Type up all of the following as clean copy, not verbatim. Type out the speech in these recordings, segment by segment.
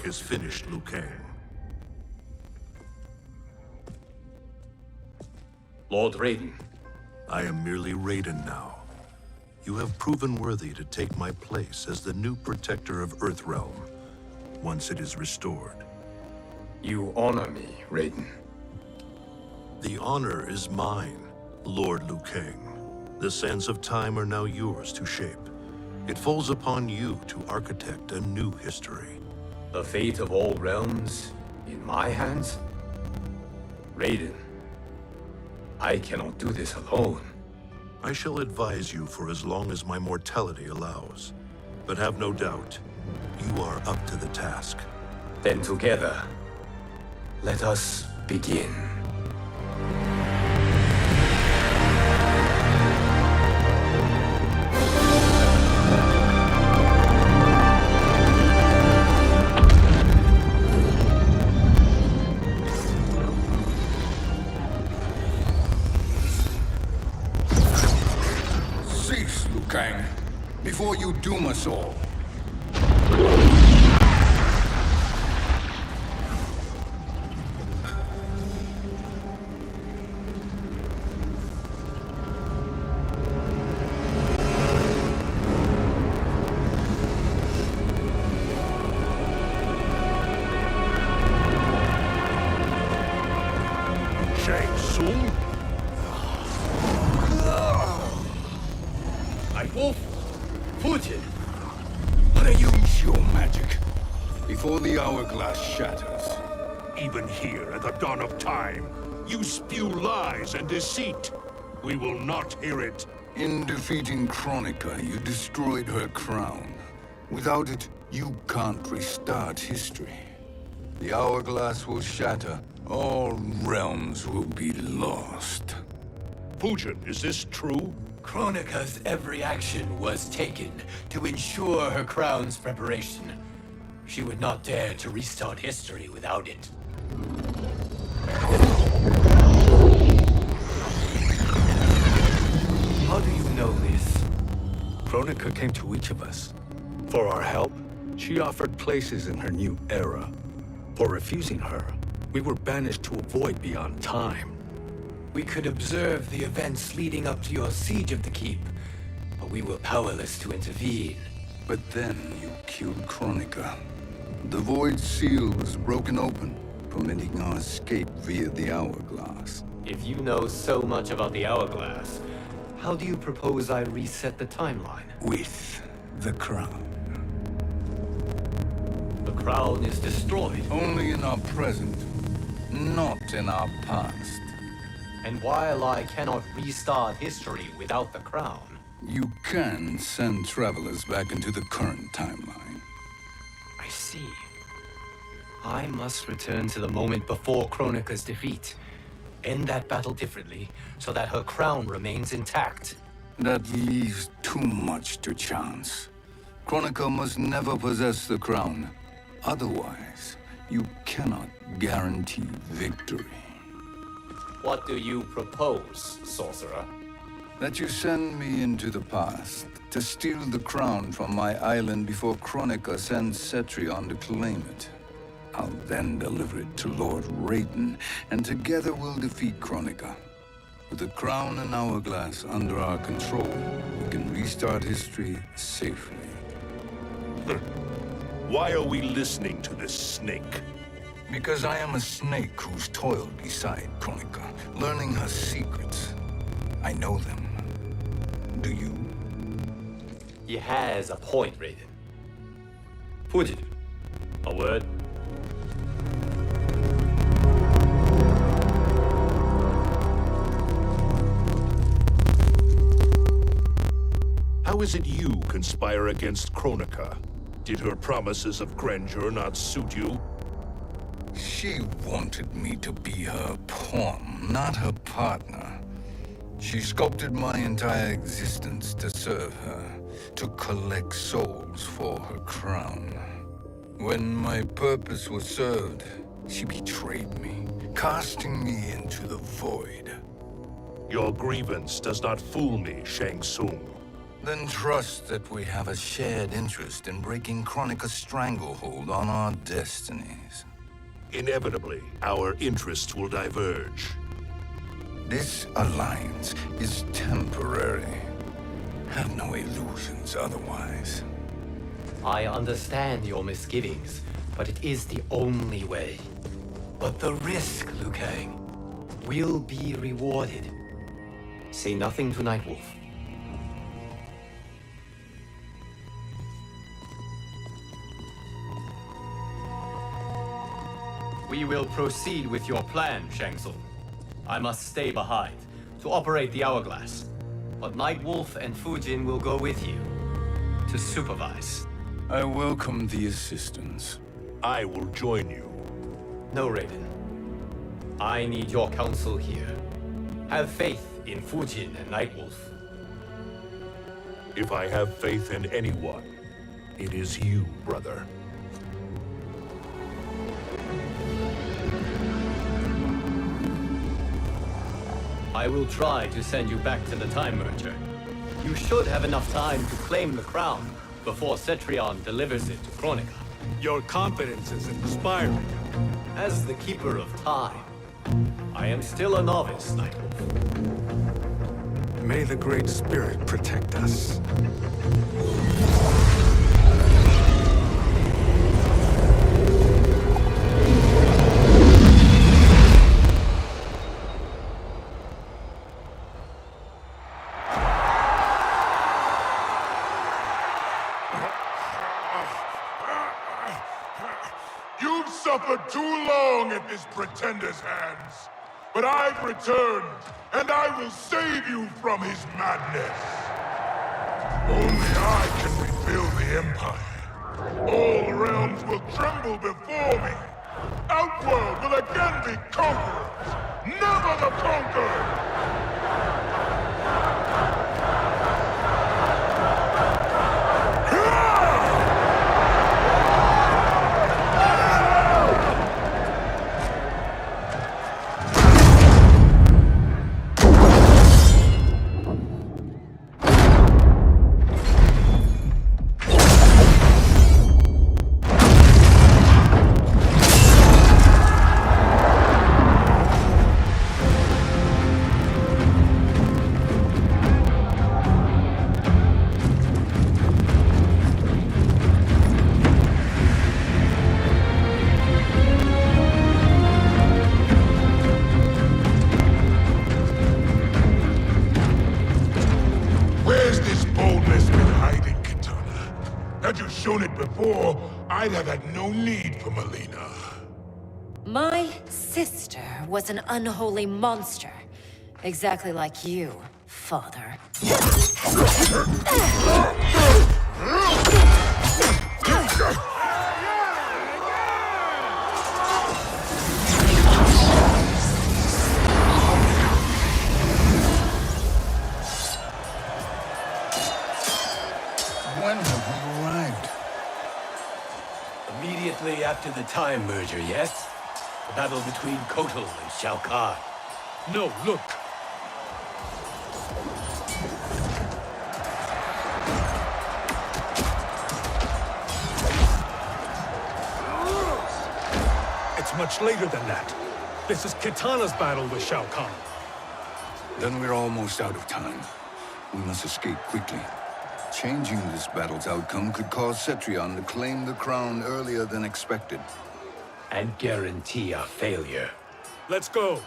is finished, Liu Kang. Lord Raiden. I am merely Raiden now. You have proven worthy to take my place as the new protector of Earthrealm, once it is restored. You honor me, Raiden. The honor is mine, Lord Liu Kang. The sands of time are now yours to shape. It falls upon you to architect a new history. The fate of all realms in my hands? Raiden, I cannot do this alone. I shall advise you for as long as my mortality allows. But have no doubt, you are up to the task. Then together, let us begin. Cease, Liu Kang, before you doom us all. Shang Tsung? Wolf, Fujin, what are you? Your magic, before the hourglass shatters. Even here at the dawn of time, you spew lies and deceit. We will not hear it. In defeating Kronika, you destroyed her crown. Without it, you can't restart history. The hourglass will shatter. All realms will be lost. Fujin, is this true? Kronika's every action was taken to ensure her crown's preparation. She would not dare to restart history without it. How do you know this? Kronika came to each of us. For our help, she offered places in her new era. For refusing her, we were banished to a void beyond time. We could observe the events leading up to your siege of the keep, but we were powerless to intervene. But then you killed Kronika. The void seal was broken open, permitting our escape via the hourglass. If you know so much about the hourglass, how do you propose I reset the timeline? With the crown. The crown is destroyed. Only in our present, not in our past. And while I cannot restart history without the crown, You can send travelers back into the current timeline. I see. I must return to the moment before Kronika's defeat. End that battle differently, so that her crown remains intact. That leaves too much to chance. Kronika must never possess the crown. Otherwise, you cannot guarantee victory. What do you propose, sorcerer? That you send me into the past to steal the crown from my island before Kronika sends Cetrion to claim it. I'll then deliver it to Lord Raiden, and together we'll defeat Kronika. With the crown and hourglass under our control, we can restart history safely. Why are we listening to this snake? Because I am a snake who's toiled beside Kronika, learning her secrets. I know them. Do you? He has a point, Raiden. Fujin, a word? How is it you conspire against Kronika? Did her promises of grandeur not suit you? She wanted me to be her pawn, not her partner. She sculpted my entire existence to serve her, to collect souls for her crown. When my purpose was served, she betrayed me, casting me into the void. Your grievance does not fool me, Shang Tsung. Then trust that we have a shared interest in breaking Kronika's stranglehold on our destinies. Inevitably, our interests will diverge. This alliance is temporary. Have no illusions otherwise. I understand your misgivings, but it is the only way. But the risk, Liu Kang, will be rewarded. Say nothing to Nightwolf. We will proceed with your plan, Shang Tsung. I must stay behind to operate the Hourglass. But Nightwolf and Fujin will go with you to supervise. I welcome the assistance. I will join you. No, Raiden. I need your counsel here. Have faith in Fujin and Nightwolf. If I have faith in anyone, it is you, brother. I will try to send you back to the Time Merger. You should have enough time to claim the crown before Cetrion delivers it to Kronika. Your confidence is inspiring. As the Keeper of Time, I am still a novice, Nightwolf. May the Great Spirit protect us. You've suffered too long at this pretender's hands. But I've returned, and I will save you from his madness. Only I can rebuild the Empire. All realms will tremble before me. Outworld will again be conquerors. Never the conquered! Shown it before, I'd have had no need for Melina. My sister was an unholy monster. Exactly like you, father. When have we arrived? Immediately after the Time Merger, yes? The battle between Kotal and Shao Kahn. No, look. It's much later than that. This is Kitana's battle with Shao Kahn. Then we're almost out of time. We must escape quickly. Changing this battle's outcome could cause Cetrion to claim the crown earlier than expected. And guarantee a failure. Let's go.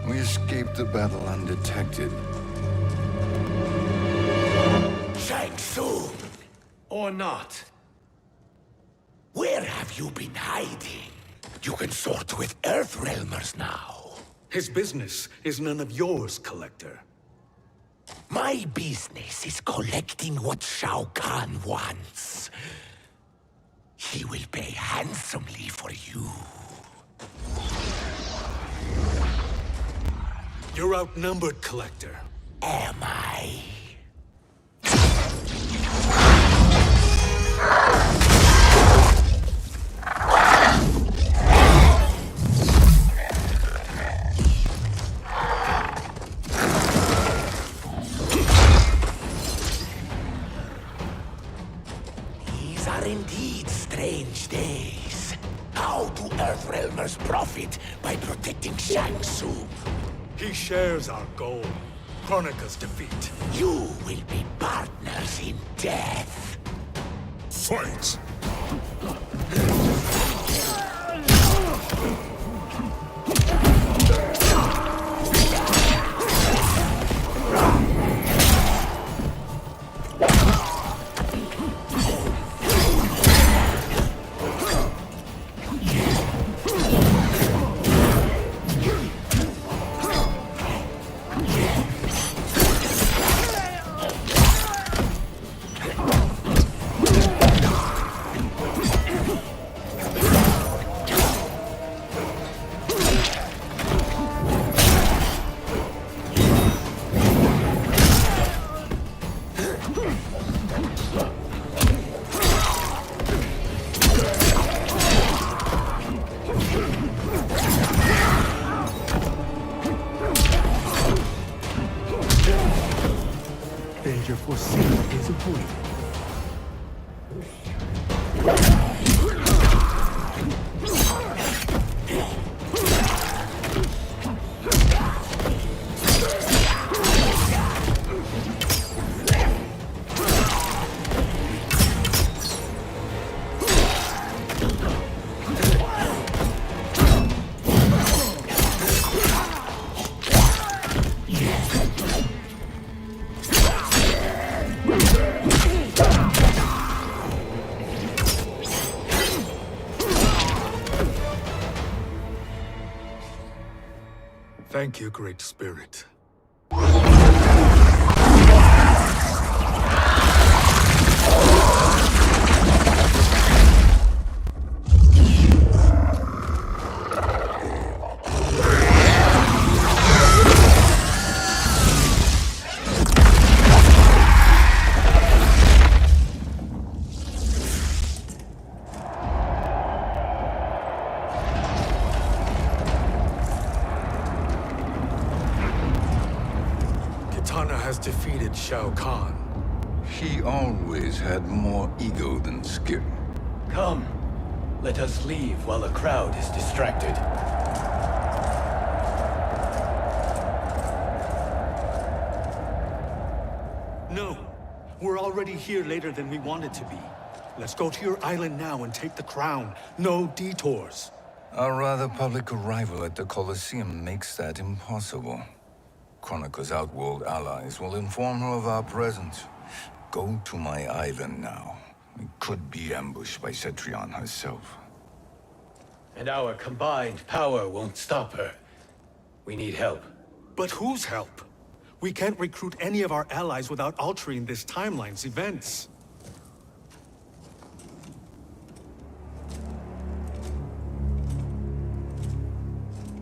We escaped the battle undetected. Shang Tsung! Or not. Where have you been hiding? You can sort with Earthrealmers now. His business is none of yours, Collector. My business is collecting what Shao Kahn wants. He will pay handsomely for you. You're outnumbered, Collector. Am I? These are indeed strange days. How do Earthrealmers profit by protecting Shang Tsung? He shares our goal. Kronika's defeat. You will be partners in death. Fight! Danger foreseen is avoided. Thank you, Great Spirit. Kitana has defeated Shao Kahn. He always had more ego than skill. Come, let us leave while the crowd is distracted. No, we're already here later than we wanted to be. Let's go to your island now and take the crown. No detours. Our rather public arrival at the Colosseum makes that impossible. Kronika's outworld allies will inform her of our presence. Go to my island now. We could be ambushed by Cetrion herself. And our combined power won't stop her. We need help. But whose help? We can't recruit any of our allies without altering this timeline's events.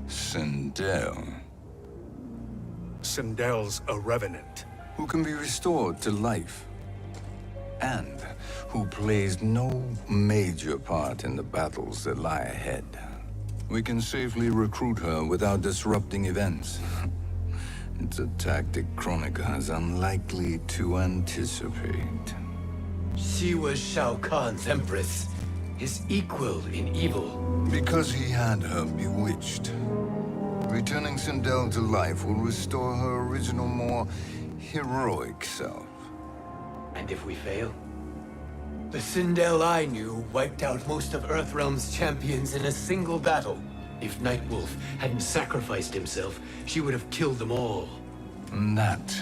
Sindel, Sindel's a revenant. who can be restored to life, and who plays no major part in the battles that lie ahead. We can safely recruit her without disrupting events. It's a tactic Kronika is unlikely to anticipate. She was Shao Kahn's empress, his equal in evil. Because he had her bewitched. Returning Sindel to life will restore her original, more heroic self. And if we fail? The Sindel I knew wiped out most of Earthrealm's champions in a single battle. If Nightwolf hadn't sacrificed himself, she would have killed them all. And that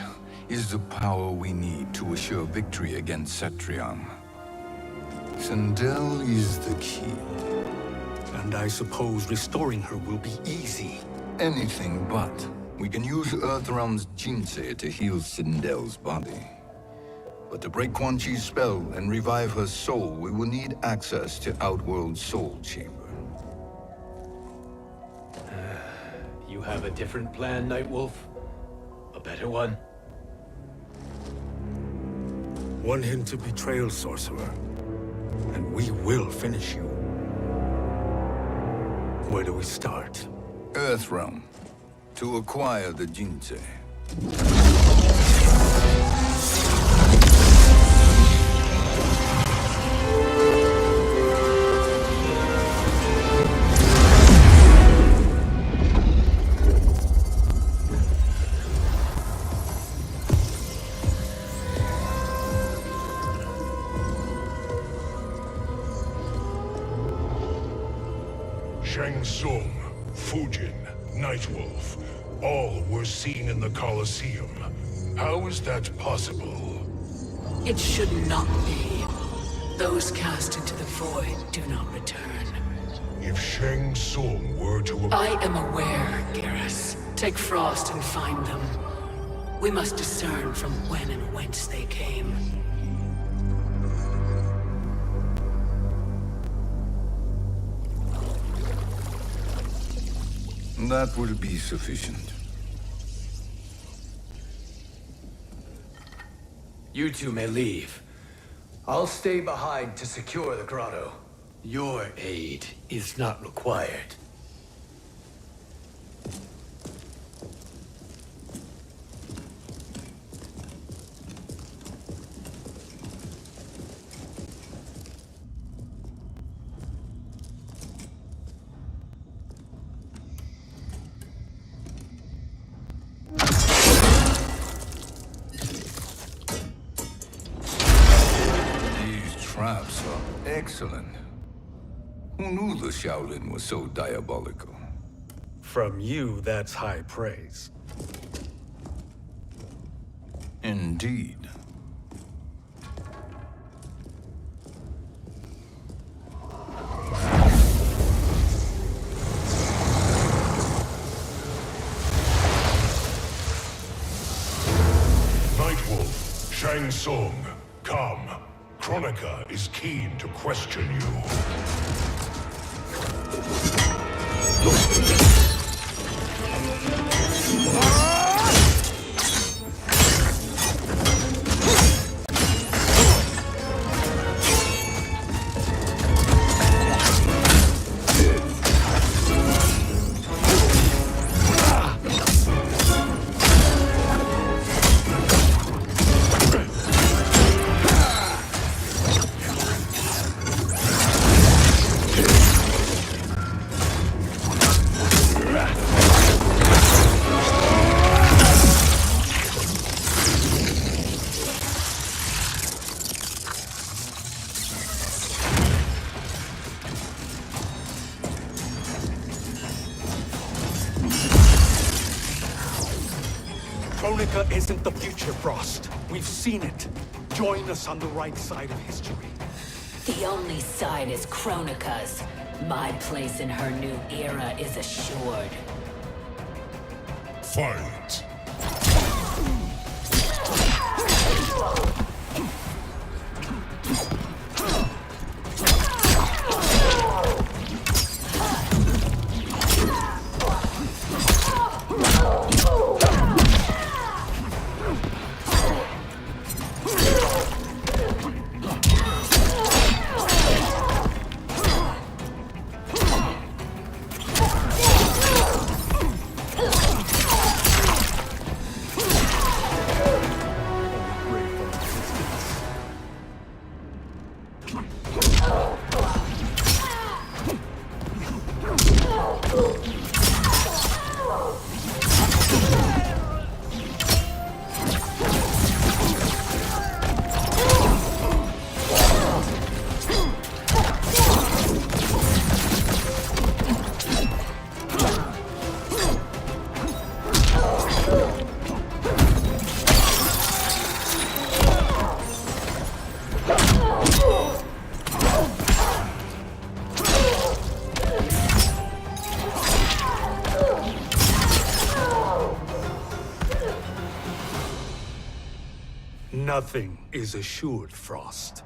is the power we need to assure victory against Cetrion. Sindel is the key. And I suppose restoring her will be easy. Anything but. We can use Earthrealm's Jinsei to heal Sindel's body. But to break Quan Chi's spell and revive her soul, we will need access to Outworld's Soul Chamber. You have a different plan, Nightwolf? A better one? Want him to betrayal, Sorcerer. And we will finish you. Where do we start? Earthrealm. To acquire the Jinsei. Shang Tsung, Fujin, Nightwolf, all were seen in the Colosseum. How is that possible? It should not be. Those cast into the void do not return. If Shang Tsung were to... I am aware, Garrus. Take Frost and find them. We must discern from when and whence they came. That will be sufficient. You two may leave. I'll stay behind to secure the grotto. Your aid is not required. Traps are excellent. Who knew the Shaolin was so diabolical? From you, that's high praise. Indeed. Nightwolf, Shang Tsung, come. Kronika is keen to question you. Kronika isn't the future, Frost. We've seen it. Join us on the right side of history. The only side is Kronika's. My place in her new era is assured. Fight! Nothing is assured, Frost.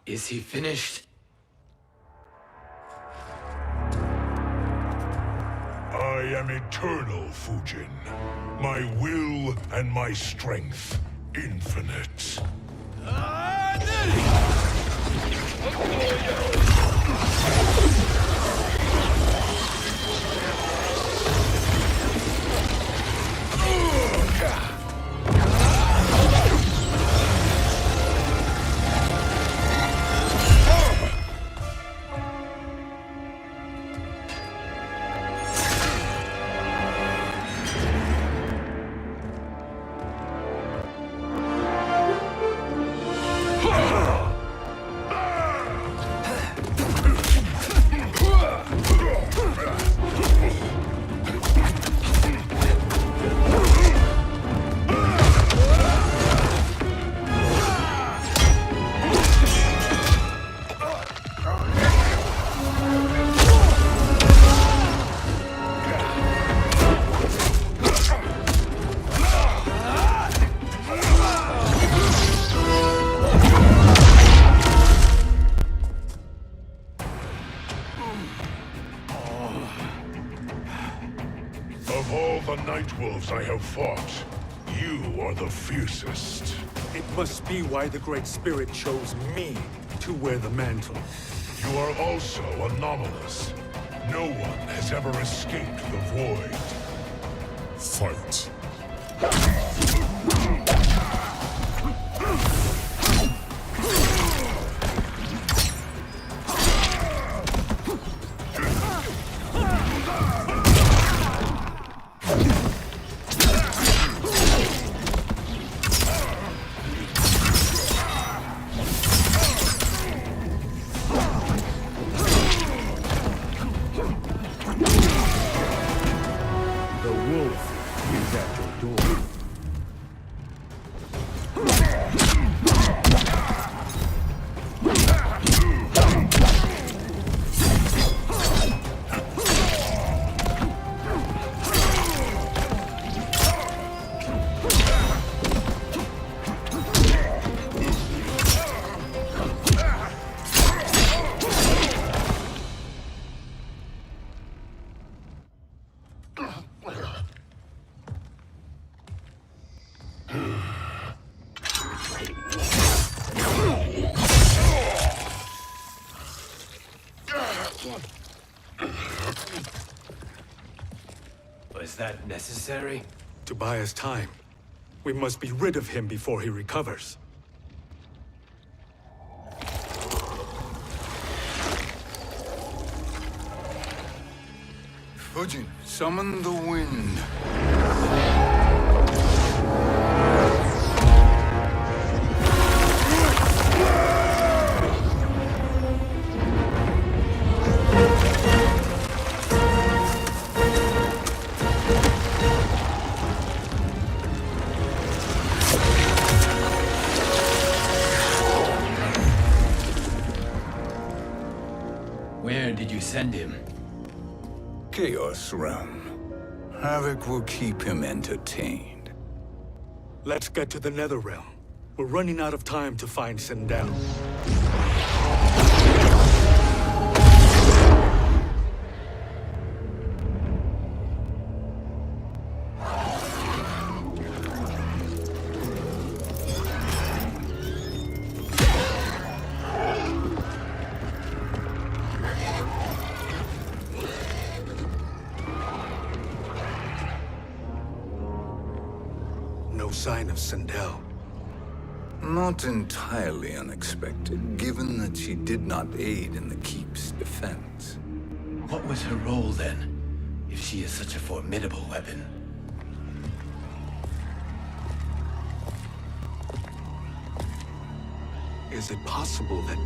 Is he finished? I am eternal, Fujin. My will and my strength, infinite. Of all the Nightwolves I have fought, you are the fiercest. It must be why the Great Spirit chose me to wear the mantle. You are also anomalous. No one has ever escaped the void. Fight. The wolf is at your door. Was that necessary? To buy us time. We must be rid of him before he recovers. Fujin, summon the wind. Where did you send him? Chaos Realm. Havoc will keep him entertained. Let's get to the Netherrealm. We're running out of time to find Sindel. No sign of Sindel. Not entirely unexpected, given that she did not aid in the Keep's defense. What was her role then, if she is such a formidable weapon? Is it possible that...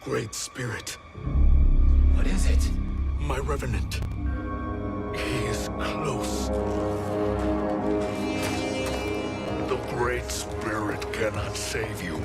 Great Spirit, What is it? my Revenant. He is close. The Great Spirit cannot save you.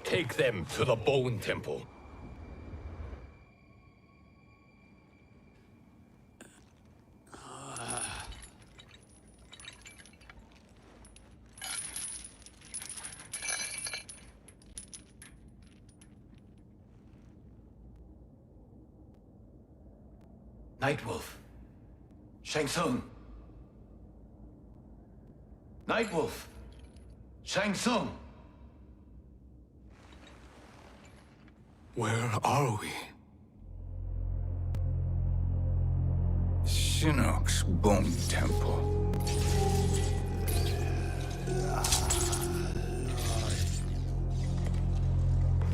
Take them to the Bone Temple. Nightwolf. Shang Tsung. Nightwolf. Shang Tsung. Where are we? Shinnok's Bone Temple.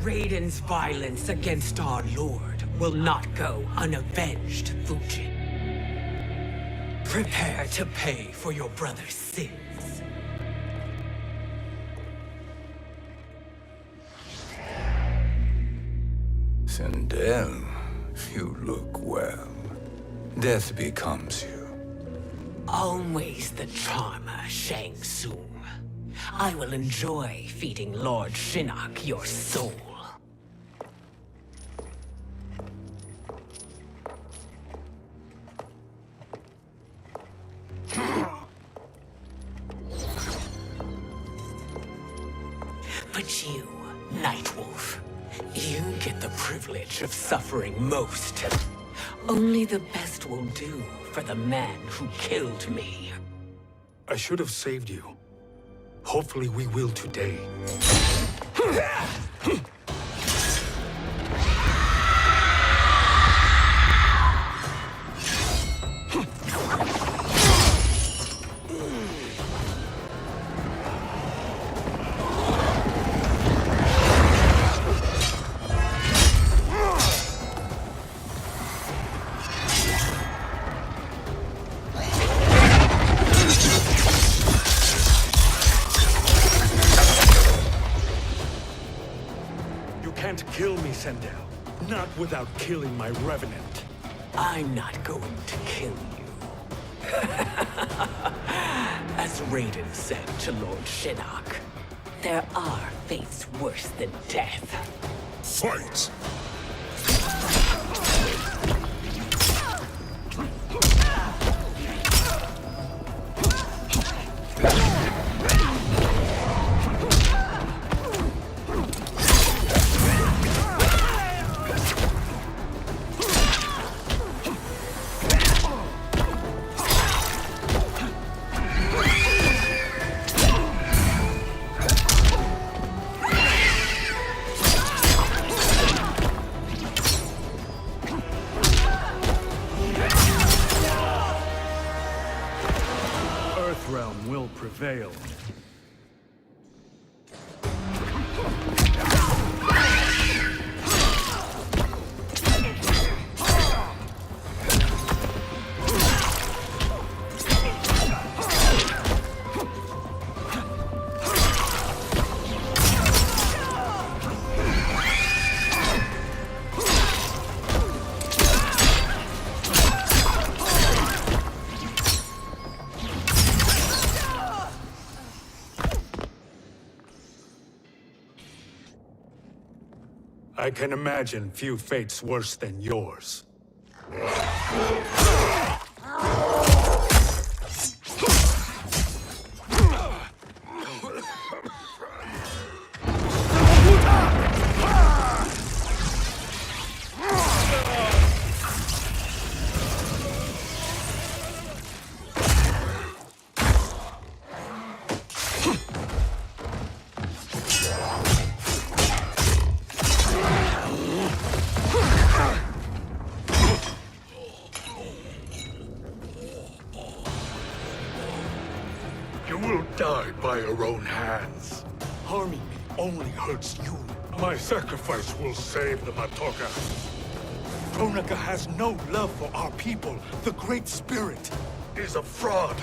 Raiden's violence against our Lord will not go unavenged, Fujin. Prepare to pay for your brother's sins. Sindel, you look well. Death becomes you. Always the charmer, Shang Tsung. I will enjoy feeding Lord Shinnok your soul. But you, Nightwolf, you get the privilege of suffering most. Only the best will do for the man who killed me. I should have saved you. Hopefully we will today. Kill me, Sindel. Not without killing my Revenant. I'm not going to kill you. As Raiden said to Lord Shinnok, there are fates worse than death. Fight! Earthrealm will prevail. I can imagine few fates worse than yours. harming me only hurts you. My sacrifice will save the Matoka. Kronika has no love for our people. The Great Spirit is a fraud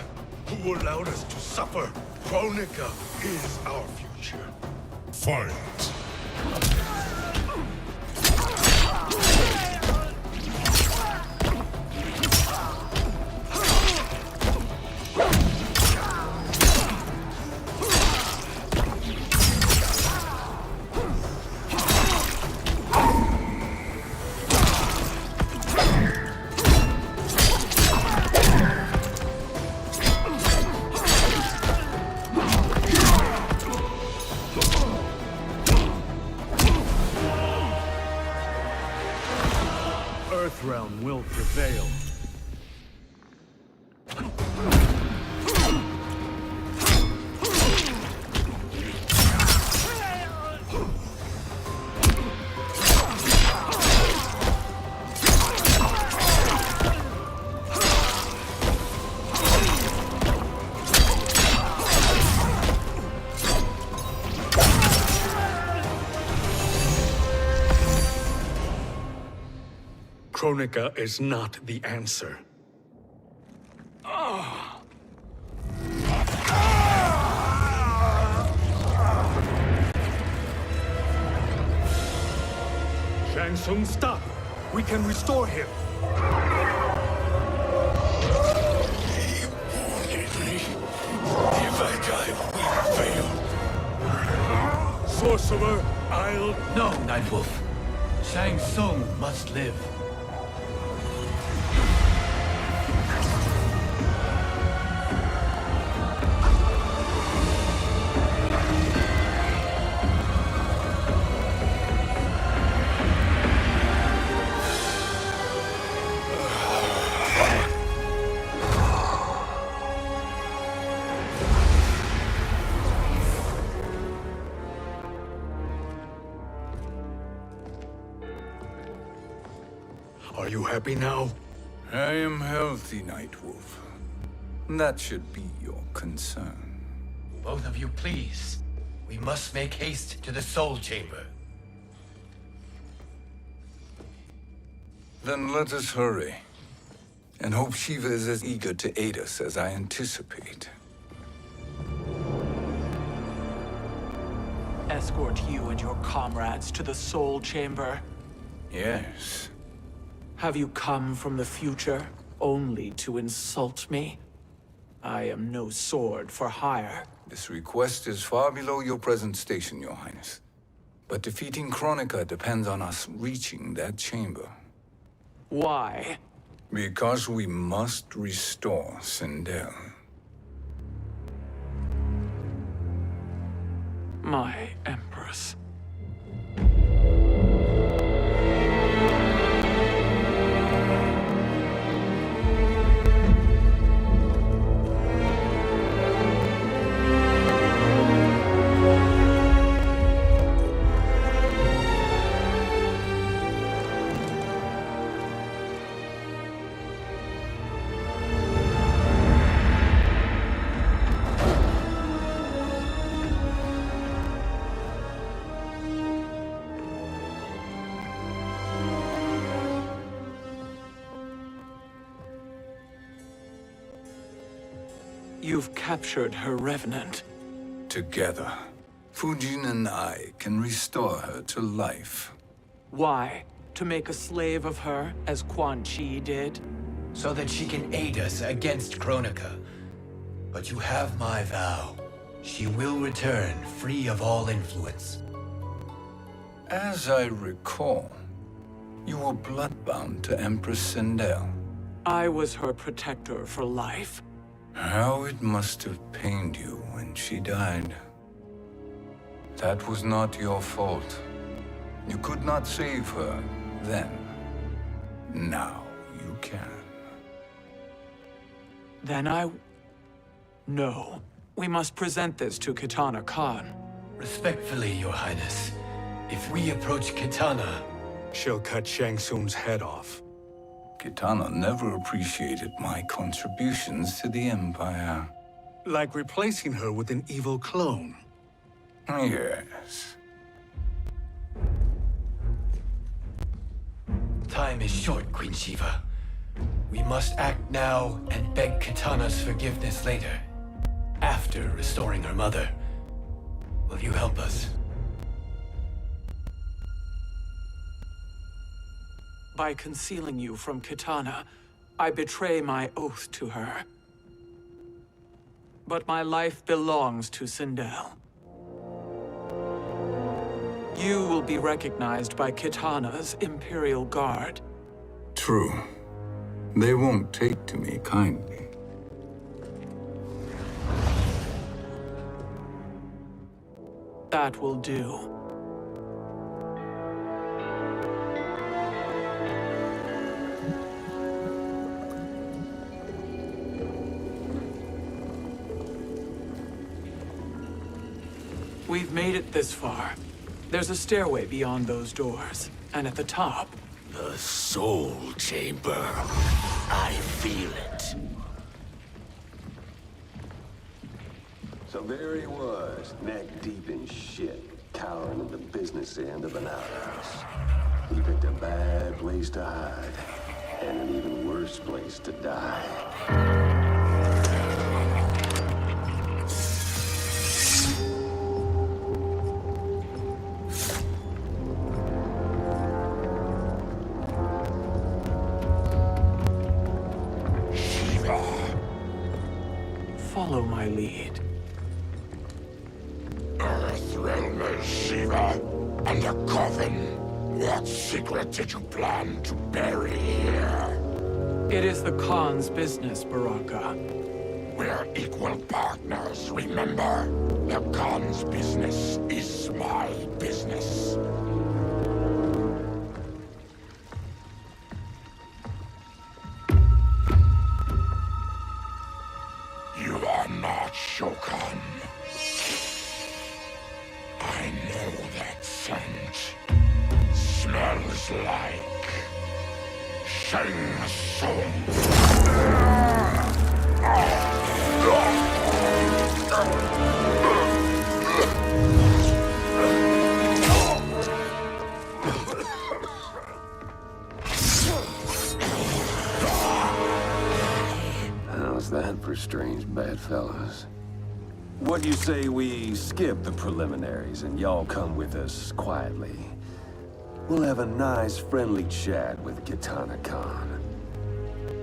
who allowed us to suffer. Kronika is our future. Fight! Earthrealm will prevail. Kronika is not the answer. Shang Tsung, stop! We can restore him! If I die, we fail. Sorcerer, I'll... No, Nightwolf. Shang Tsung must live. Are you happy now? I am healthy, Nightwolf. That should be your concern. Both of you, please. We must make haste to the Soul Chamber. Then let us hurry. And hope Shiva is as eager to aid us as I anticipate. Escort you and your comrades to the Soul Chamber. Yes. Have you come from the future only to insult me? I am no sword for hire. This request is far below your present station, Your Highness. But defeating Kronika depends on us reaching that chamber. Why? Because we must restore Sindel. My Empress. You've captured her revenant. Together, Fujin and I can restore her to life. Why? To make a slave of her, as Quan Chi did? So that she can aid us against Kronika. But you have my vow. She will return free of all influence. As I recall, you were bloodbound to Empress Sindel. I was her protector for life. How it must have pained you when she died. That was not your fault. You could not save her then. Now you can. Then No. We must present this to Kitana Khan. Respectfully, Your Highness. If we approach Kitana... She'll cut Shang Tsung's head off. Kitana never appreciated my contributions to the Empire. Like replacing her with an evil clone. Yes. Time is short, Queen Shiva. We must act now and beg Kitana's forgiveness later, after restoring her mother. Will you help us? By concealing you from Kitana, I betray my oath to her. But my life belongs to Sindel. You will be recognized by Kitana's Imperial Guard. True. They won't take to me kindly. That will do. We've made it this far. There's a stairway beyond those doors, and at the top... The Soul Chamber. I feel it. So there he was, neck deep in shit, cowering at the business end of an outhouse. He picked a bad place to hide, and an even worse place to die. Follow my lead. Earthrealmer Shiva, and a coffin. What secret did you plan to bury here? It is the Khan's business, Baraka. We're equal partners, remember? The Khan's business is my business. You are not Shokan. I know that scent. Smells like Shang Tsung. How's that for strange bedfellows? What do you say we skip the preliminaries and y'all come with us quietly? We'll have a nice, friendly chat with Kitana Khan.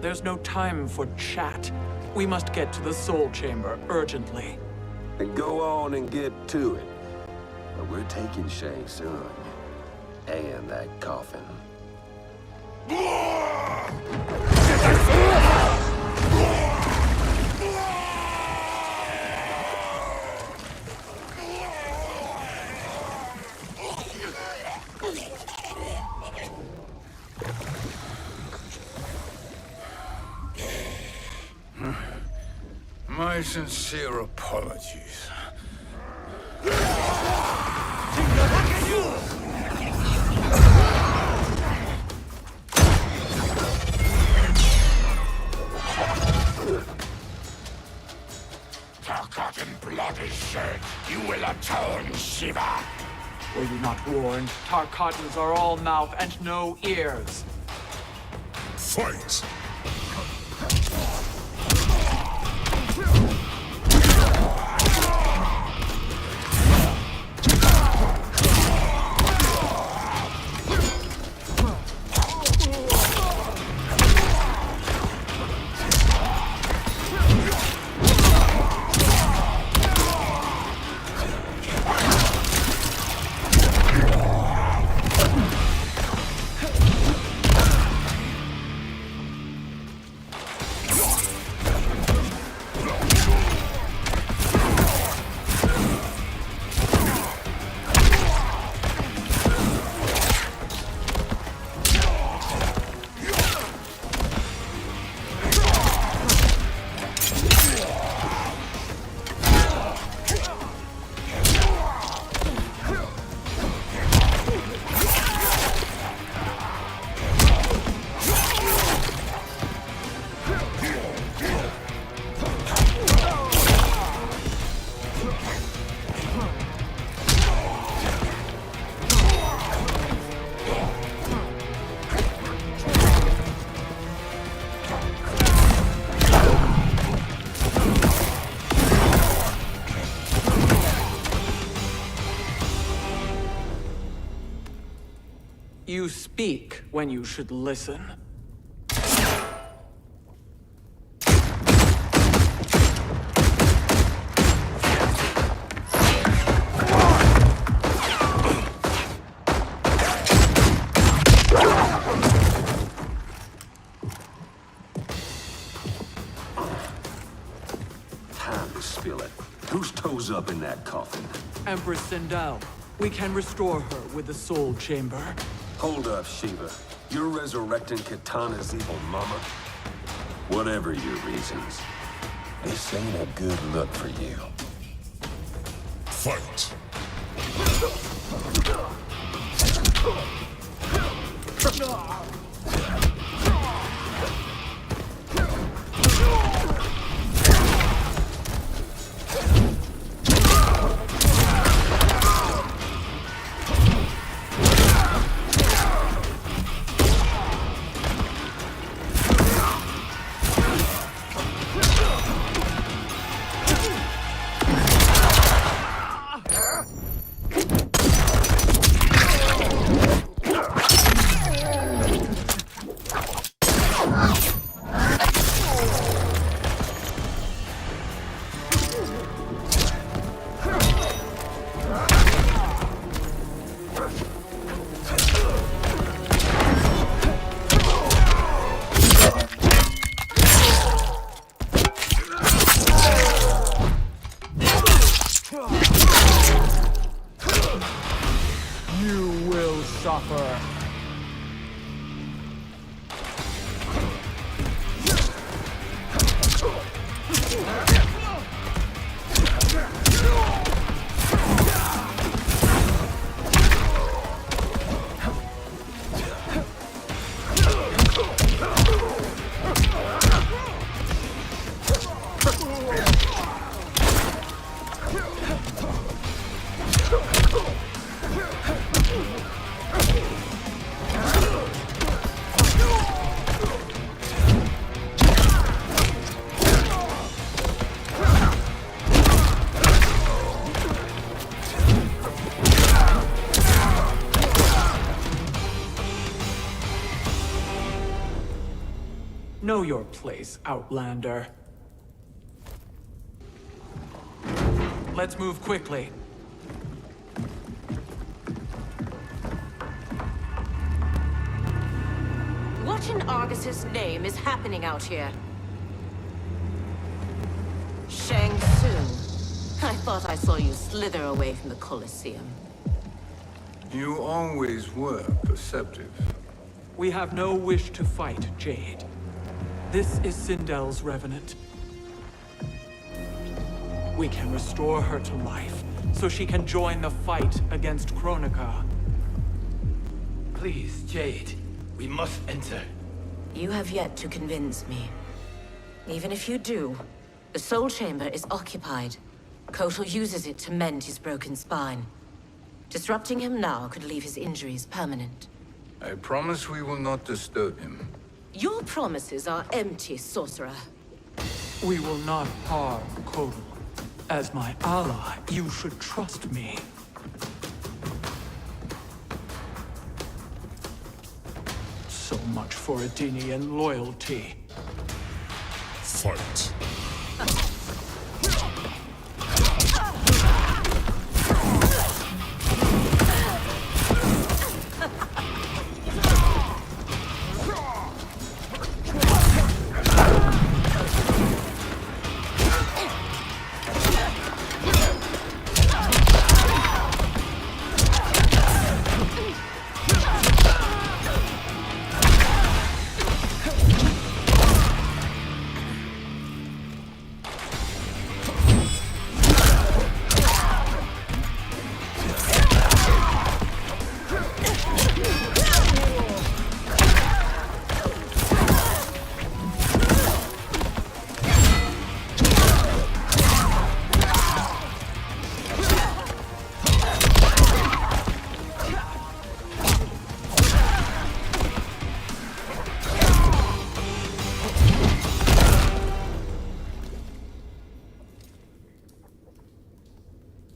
There's no time for chat. We must get to the Soul Chamber urgently. And go on and get to it. But we're taking Shang Tsung. And that coffin. My sincere apologies. Forgotten blood is shed. You will atone, Shiva. Were you not warned? Tarkatans are all mouth and no ears. Fight! You speak when you should listen. Time to spill it. Whose toes up in that coffin? Empress Sindel. We can restore her with the Soul Chamber. Hold up, Shiva. You're resurrecting Kitana's evil mama? Whatever your reasons, this ain't a good look for you. Fight! You will suffer. Know your place, Outlander. Let's move quickly. What in Argus's name is happening out here? Shang Tsung. I thought I saw you slither away from the Colosseum. You always were perceptive. We have no wish to fight, Jade. This is Sindel's Revenant. We can restore her to life, so she can join the fight against Kronika. Please, Jade. We must enter. You have yet to convince me. Even if you do, the Soul Chamber is occupied. Kotal uses it to mend his broken spine. Disrupting him now could leave his injuries permanent. I promise we will not disturb him. Your promises are empty, sorcerer. We will not harm Kotal. As my ally, you should trust me. So much for Adenian loyalty. Fight!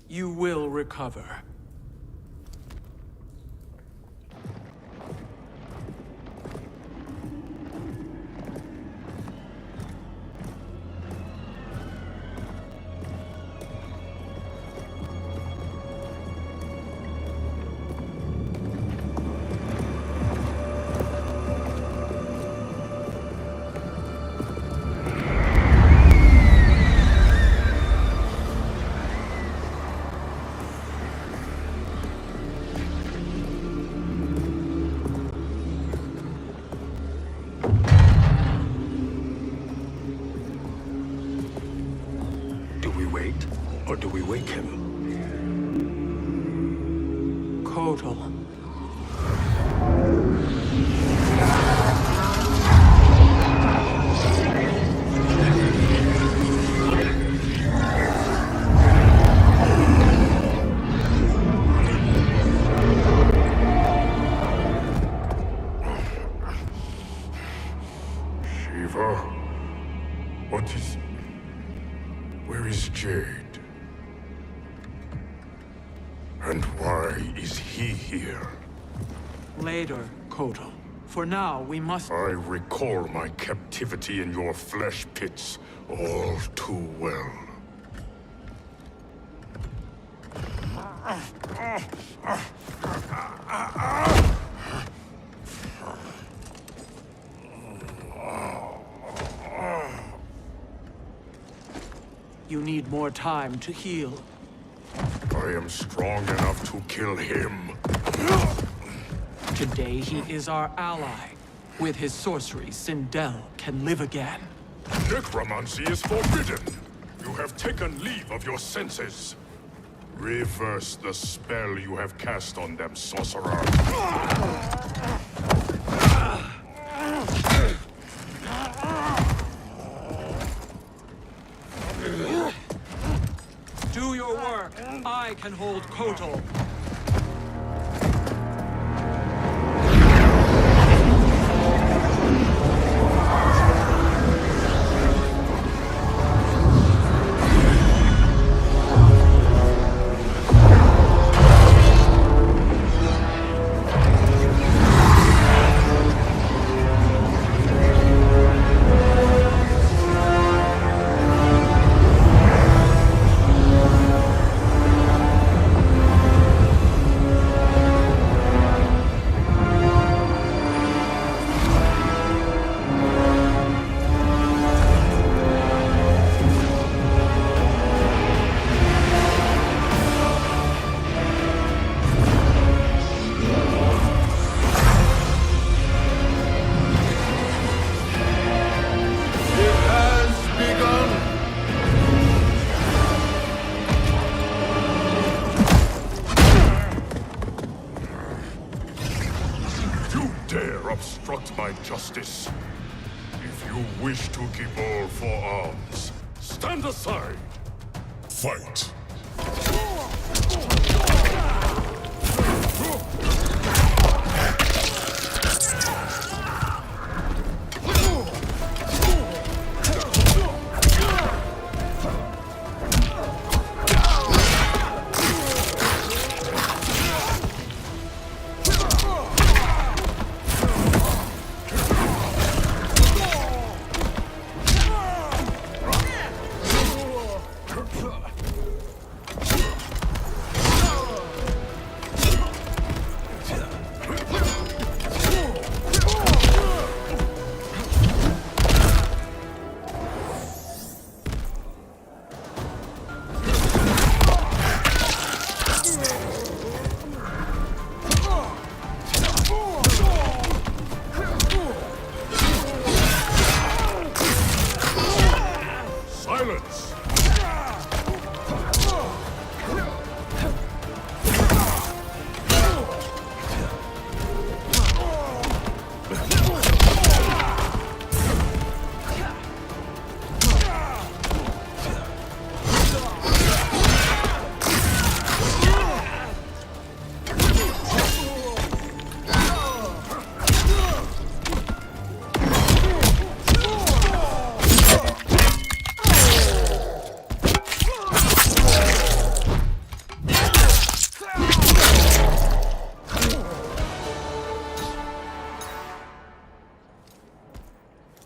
You will recover. like him. Kotal. Shiva? What is... Where is Jade? And why is he here? Later, Kotal. For now, we must... I recall my captivity in your flesh pits all too well. You need more time to heal. I am strong enough to kill him. Today, he is our ally. With his sorcery, Sindel can live again. Necromancy is forbidden. You have taken leave of your senses. Reverse the spell you have cast on them, sorcerer. Do your work. I can hold Kotal. Obstruct my justice. If you wish to keep all four arms, stand aside. Fight.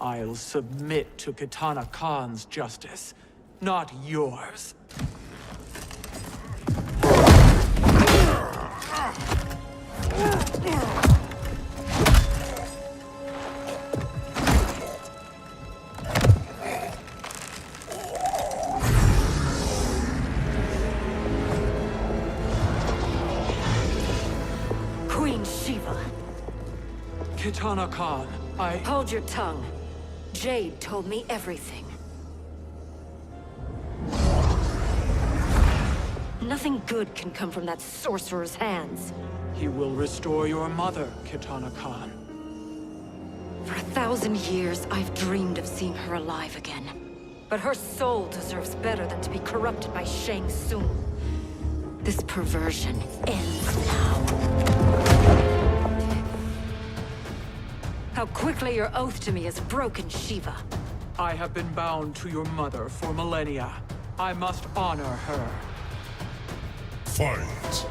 I'll submit to Kitana Khan's justice, not yours. Queen Shiva. Kitana Khan, Hold your tongue. Jade told me everything. Nothing good can come from that sorcerer's hands. He will restore your mother, Kitana Khan. For 1,000 years, I've dreamed of seeing her alive again. But her soul deserves better than to be corrupted by Shang Tsung. This perversion ends now. How quickly your oath to me has broken, Shiva. I have been bound to your mother for millennia. I must honor her. Fight!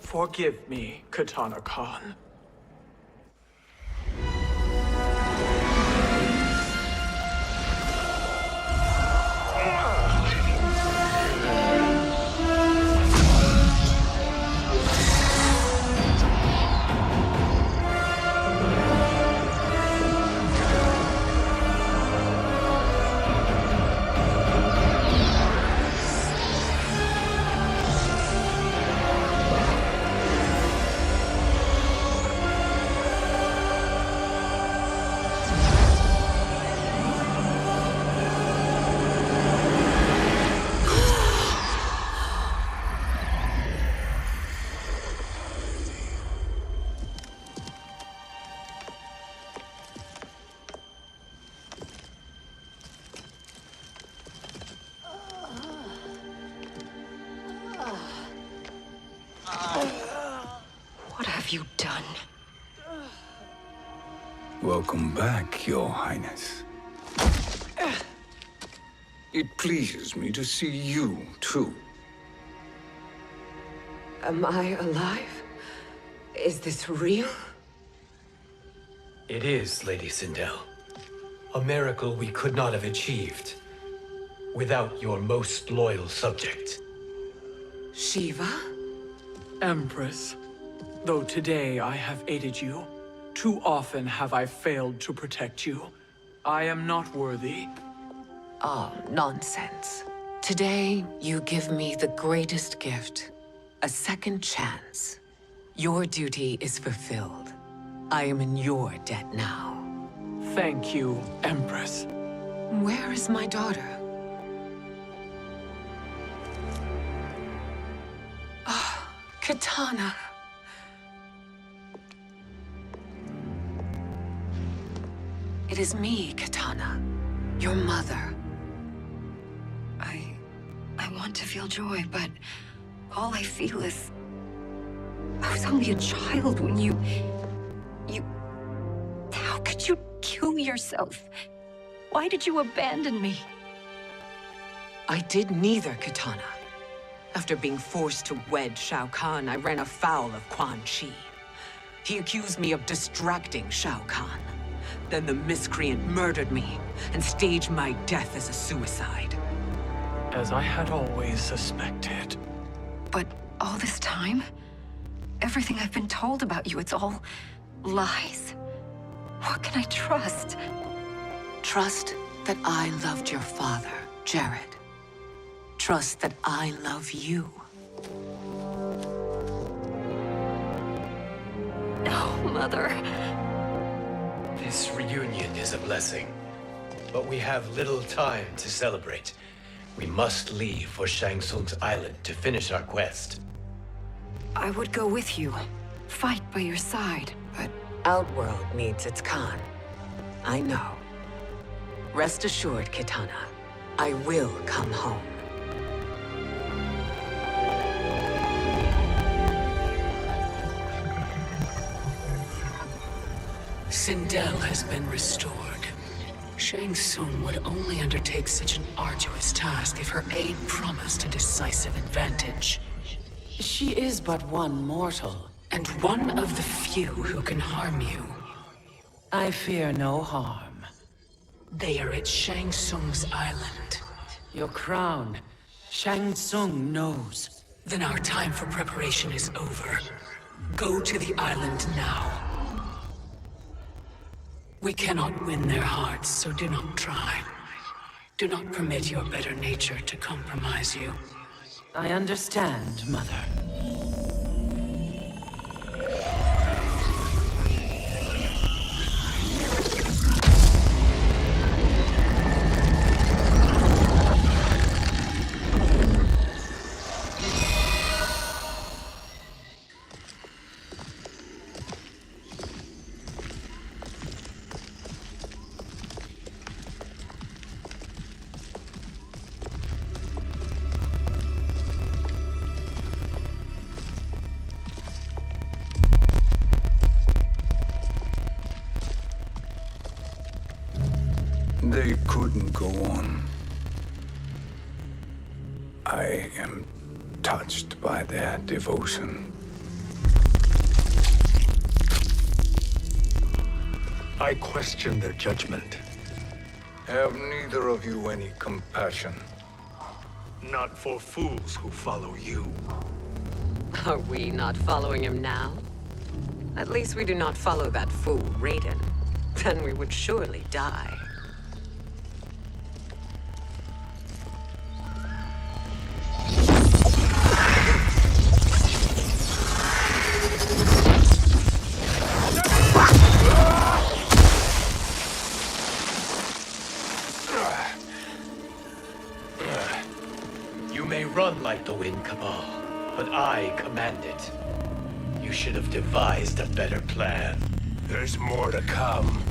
Forgive me, Kitana Khan. What have you done? Welcome back, Your Highness. It pleases me to see you, too. Am I alive? Is this real? It is, Lady Sindel. A miracle we could not have achieved without your most loyal subject. Shiva? Empress, though today I have aided you, too often have I failed to protect you. I am not worthy. Oh, nonsense. Today, you give me the greatest gift. A second chance. Your duty is fulfilled. I am in your debt now. Thank you, Empress. Where is my daughter? Ah, Kitana. It is me, Kitana. Your mother. I want to feel joy, but all I feel is... I was only a child when you... How could you kill yourself? Why did you abandon me? I did neither, Kitana. After being forced to wed Shao Kahn, I ran afoul of Quan Chi. He accused me of distracting Shao Kahn. Then the miscreant murdered me and staged my death as a suicide. As I had always suspected. But all this time? Everything I've been told about you, it's all lies. What can I trust? Trust that I loved your father, Jared. Trust that I love you. Oh, Mother. This reunion is a blessing, but we have little time to celebrate. We must leave for Shang Tsung's island to finish our quest. I would go with you. Fight by your side, but... Outworld needs its Khan. I know. Rest assured, Kitana. I will come home. Sindel has been restored. Shang Tsung would only undertake such an arduous task if her aid promised a decisive advantage. She is but one mortal. And one of the few who can harm you. I fear no harm. They are at Shang Tsung's island. Your crown. Shang Tsung knows. Then our time for preparation is over. Go to the island now. We cannot win their hearts, so do not try. Do not permit your better nature to compromise you. I understand, Mother. They couldn't go on. I am touched by their devotion. I question their judgment. Have neither of you any compassion? Not for fools who follow you. Are we not following him now? At least we do not follow that fool, Raiden. Then we would surely die. You may run like the wind, Cabal, but I command it. You should have devised a better plan. There's more to come.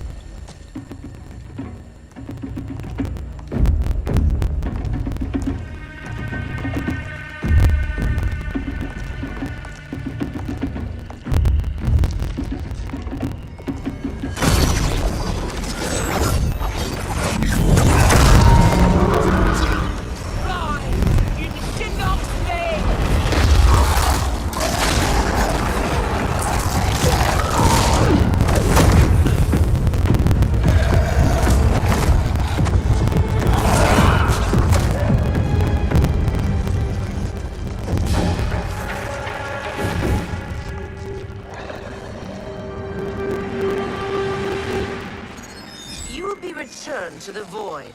Return to the void.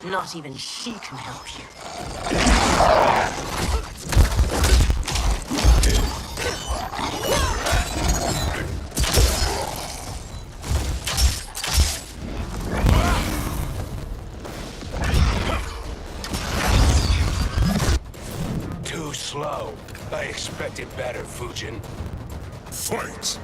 Not even she can help you. Too slow. I expected better, Fujin. Fight!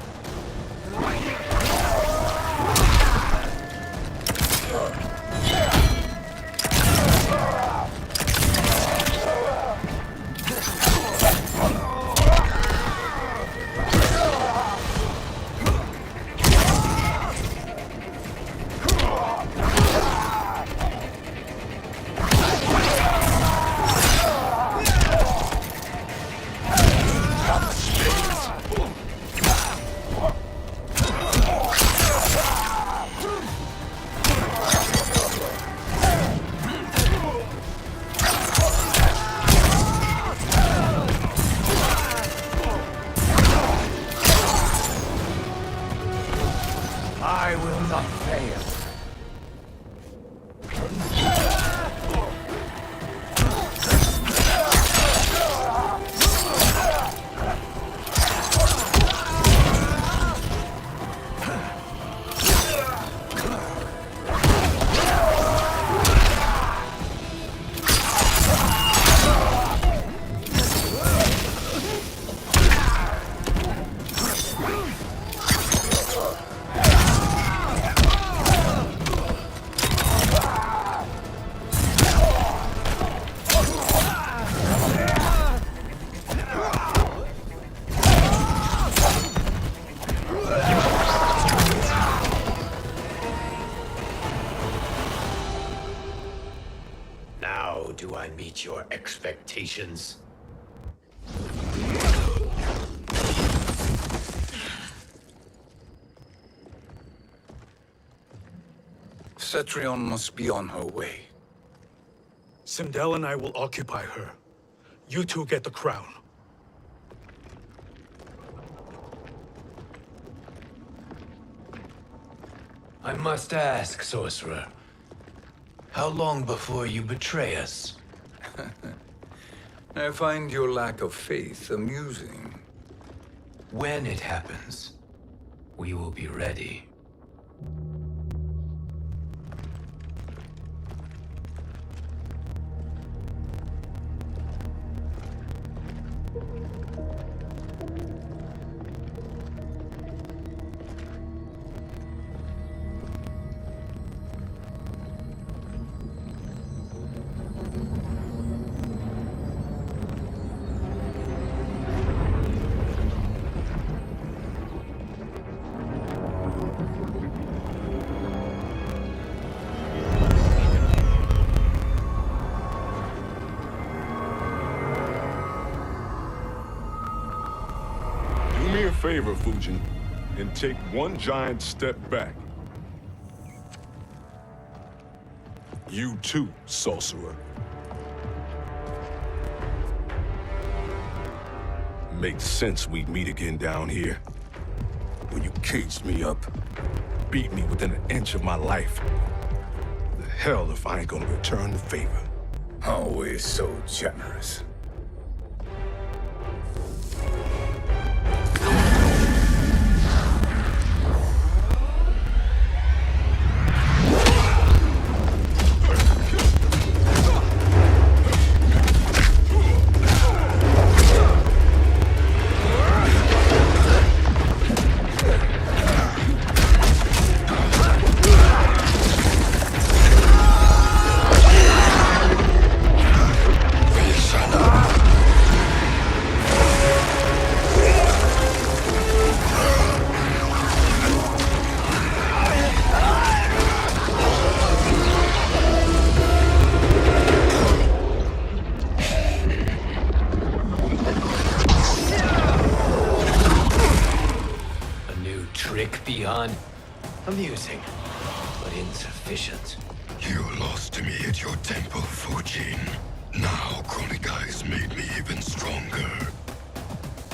How do I meet your expectations? Cetrion must be on her way. Sindel and I will occupy her. You two get the crown. I must ask, sorcerer. How long before you betray us? I find your lack of faith amusing. When it happens, we will be ready. Do me a favor, Fujin, and take one giant step back. You too, sorcerer. Makes sense we'd meet again down here. When you caged me up, beat me within an inch of my life. The hell if I ain't gonna return the favor. Always so generous. Amusing, but insufficient. You lost to me at your temple, Fujin. Now Kronika has made me even stronger.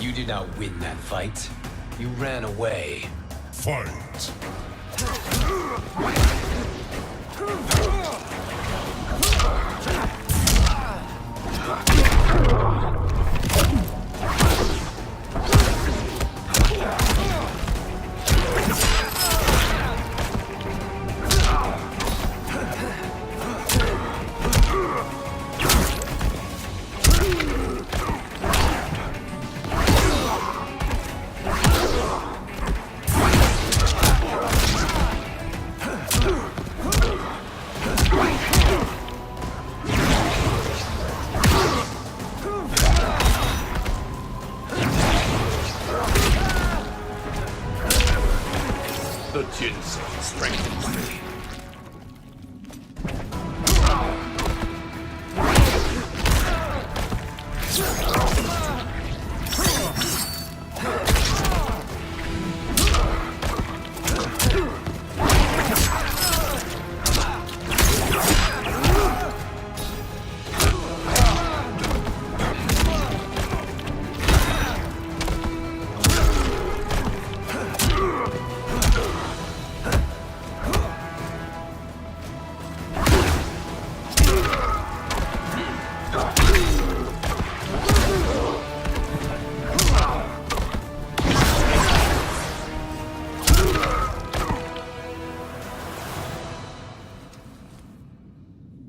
You did not win that fight. You ran away. Fight! The ginseng strengthens me.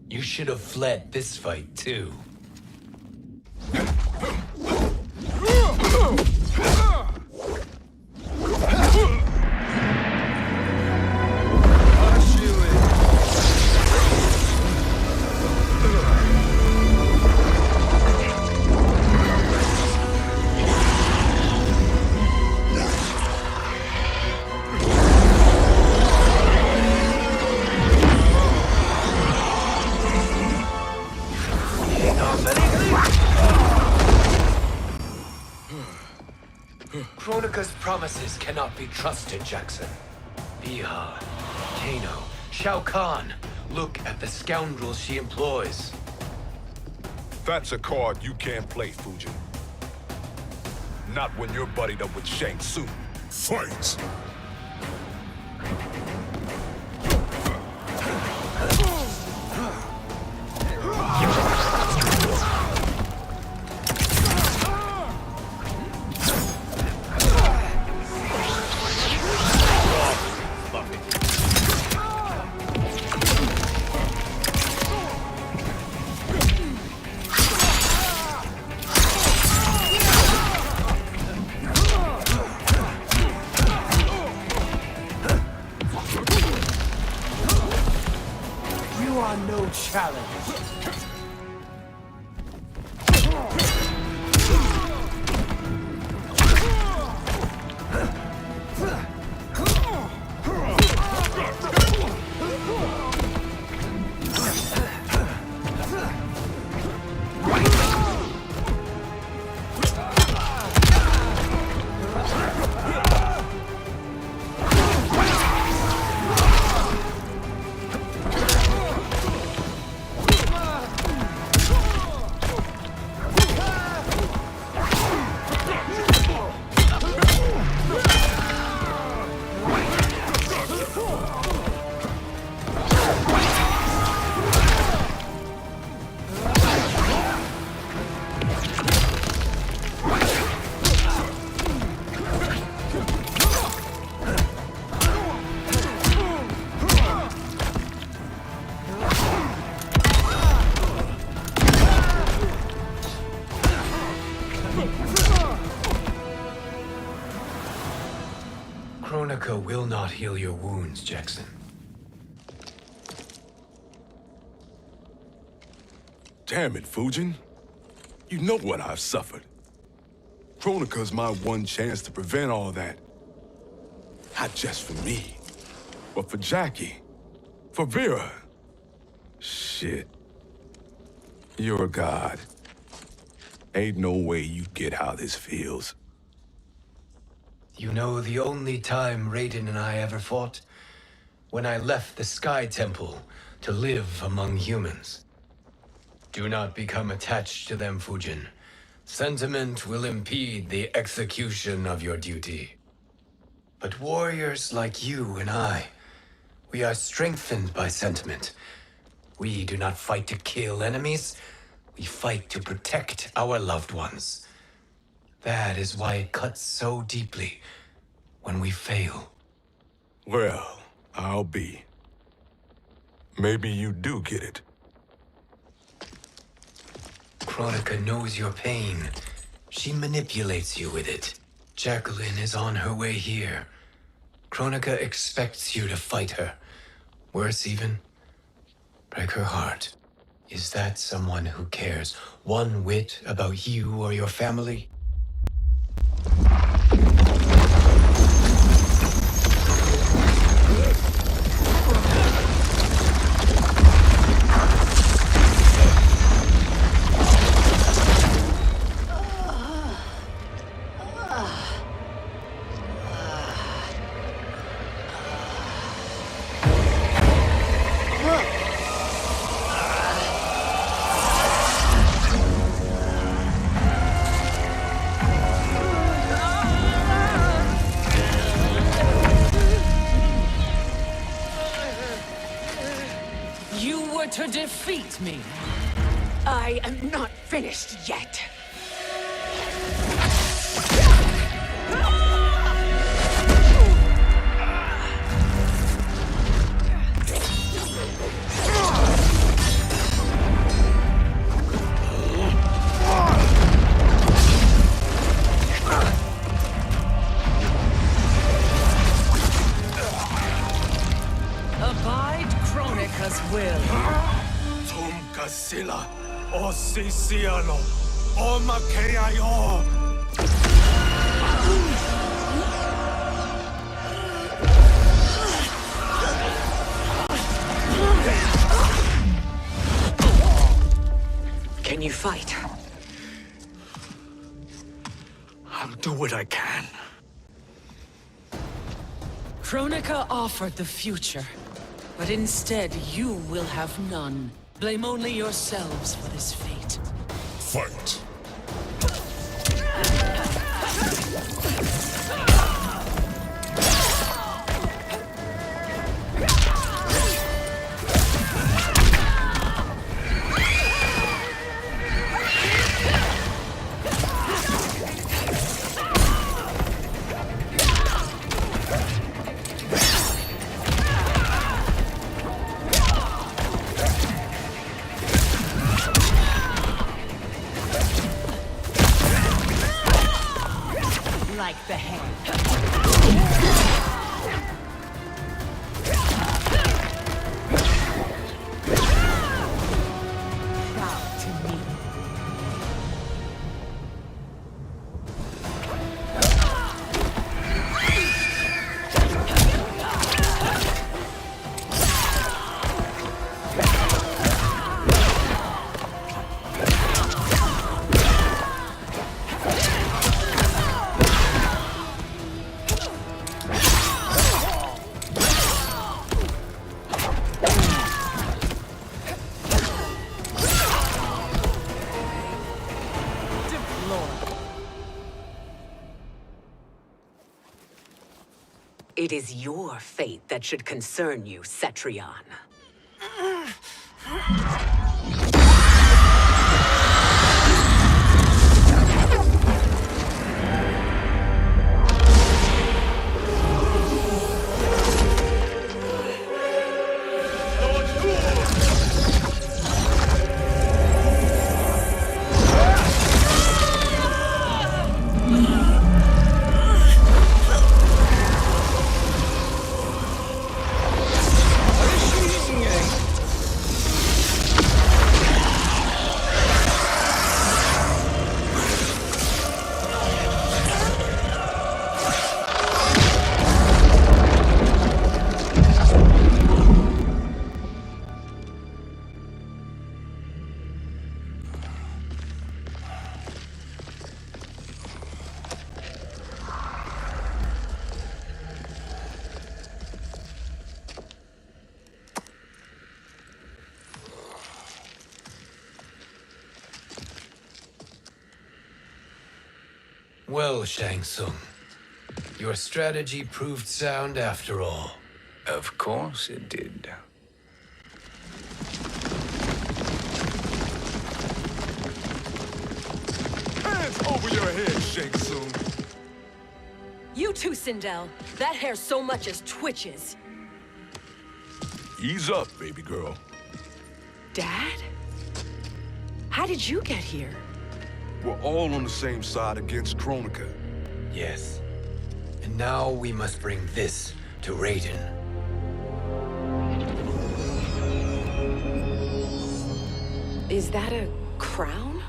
You should have fled this fight, too. Kronika's promises cannot be trusted, Jackson. Biha, Kano, Shao Kahn. Look at the scoundrels she employs. That's a card you can't play, Fujin. Not when you're buddied up with Shang Tsung. Fight! You are no challenge. Kronika will not heal your wounds, Jackson. Damn it, Fujin. You know what I've suffered. Kronika's my one chance to prevent all that. Not just for me, but for Jackie, for Vera. Shit. You're a god. Ain't no way you get how this feels. You know the only time Raiden and I ever fought? When I left the Sky Temple to live among humans. Do not become attached to them, Fujin. Sentiment will impede the execution of your duty. But warriors like you and I, we are strengthened by sentiment. We do not fight to kill enemies. We fight to protect our loved ones. That is why it cuts so deeply when we fail. Well, I'll be. Maybe you do get it. Kronika knows your pain. She manipulates you with it. Jacqueline is on her way here. Kronika expects you to fight her. Worse even, break her heart. Is that someone who cares one whit about you or your family? To defeat me. I am not finished yet. Abide Kronika's will. Sila, o Sisiano, o Makeayo. Can you fight? I'll do what I can. Kronika offered the future, but instead you will have none. Blame only yourselves for this fate. Fight. Like the hand. It is your fate that should concern you, Cetrion. Well, Shang Tsung, your strategy proved sound after all. Of course it did. Hands over your head, Shang Tsung. You too, Sindel. That hair so much as twitches. Ease up, baby girl. Dad? How did you get here? We're all on the same side against Kronika. Yes. And now we must bring this to Raiden. Is that a crown?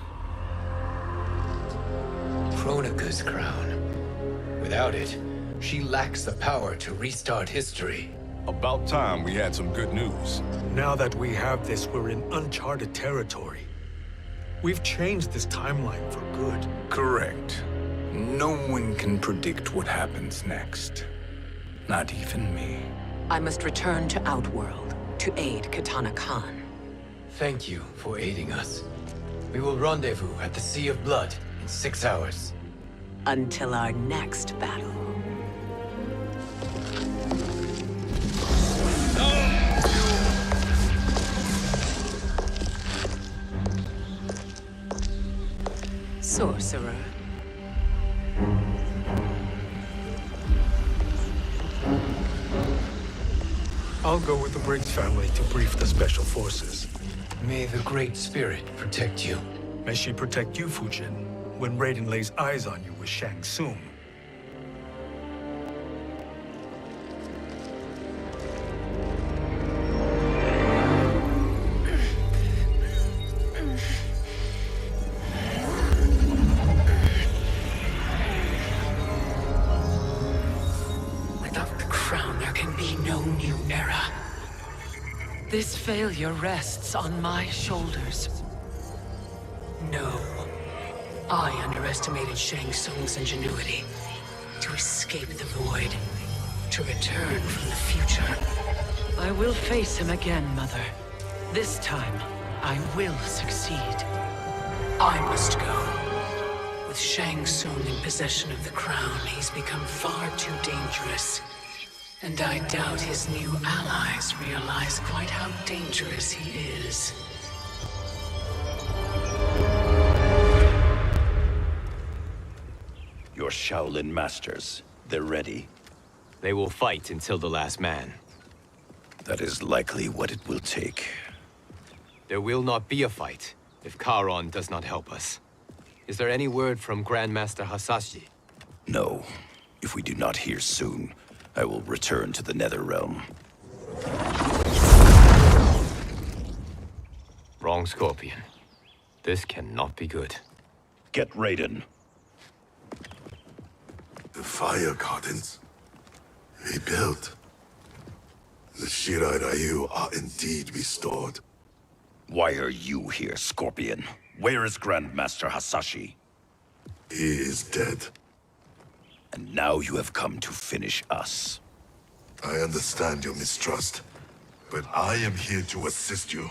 Kronika's crown. Without it, she lacks the power to restart history. About time we had some good news. Now that we have this, we're in uncharted territory. We've changed this timeline for good. Correct. No one can predict what happens next. Not even me. I must return to Outworld to aid Katana Khan. Thank you for aiding us. We will rendezvous at the Sea of Blood in 6 hours. Until our next battle. Sorcerer. I'll go with the Briggs family to brief the Special Forces. May the Great Spirit protect you. May she protect you, Fujin, when Raiden lays eyes on you with Shang Tsung. Without the crown, there can be no new era. This failure rests on my shoulders. No. I underestimated Shang Tsung's ingenuity. To escape the void. to return from the future. I will face him again, Mother. This time, I will succeed. I must go. With Shang Tsung in possession of the crown, he's become far too dangerous. And I doubt his new allies realize quite how dangerous he is. Your Shaolin masters, they're ready. They will fight until the last man. That is likely what it will take. There will not be a fight if Charon does not help us. Is there any word from Grandmaster Hasashi? No. If we do not hear soon, I will return to the Netherrealm. Wrong, Scorpion. This cannot be good. Get Raiden. The fire gardens. Rebuilt. The Shirai Ryu are indeed restored. Why are you here, Scorpion? Where is Grandmaster Hasashi? He is dead. And now you have come to finish us. I understand your mistrust, but I am here to assist you.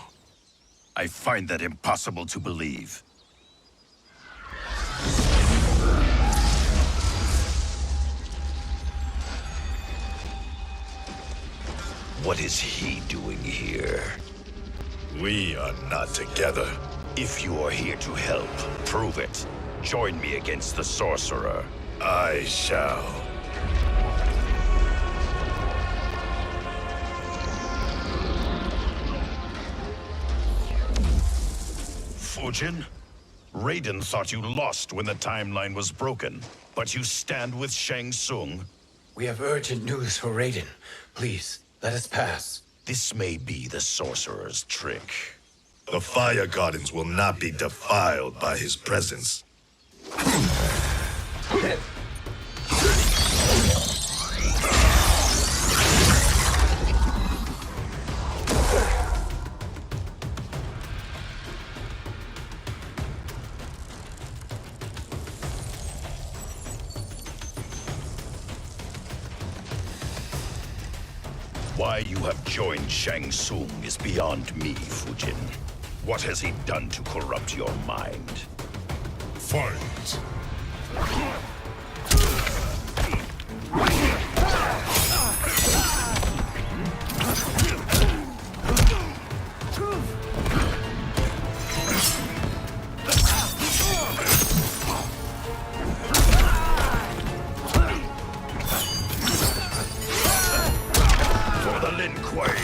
I find that impossible to believe. What is he doing here? We are not together. If you are here to help, prove it. Join me against the sorcerer. I shall. Fujin? Raiden thought you lost when the timeline was broken, but you stand with Shang Tsung. We have urgent news for Raiden. Please, let us pass. This may be the sorcerer's trick. The fire gardens will not be defiled by his presence. Why you have joined Shang Tsung is beyond me, Fujin. What has he done to corrupt your mind? Fight! For the Lin Kuei!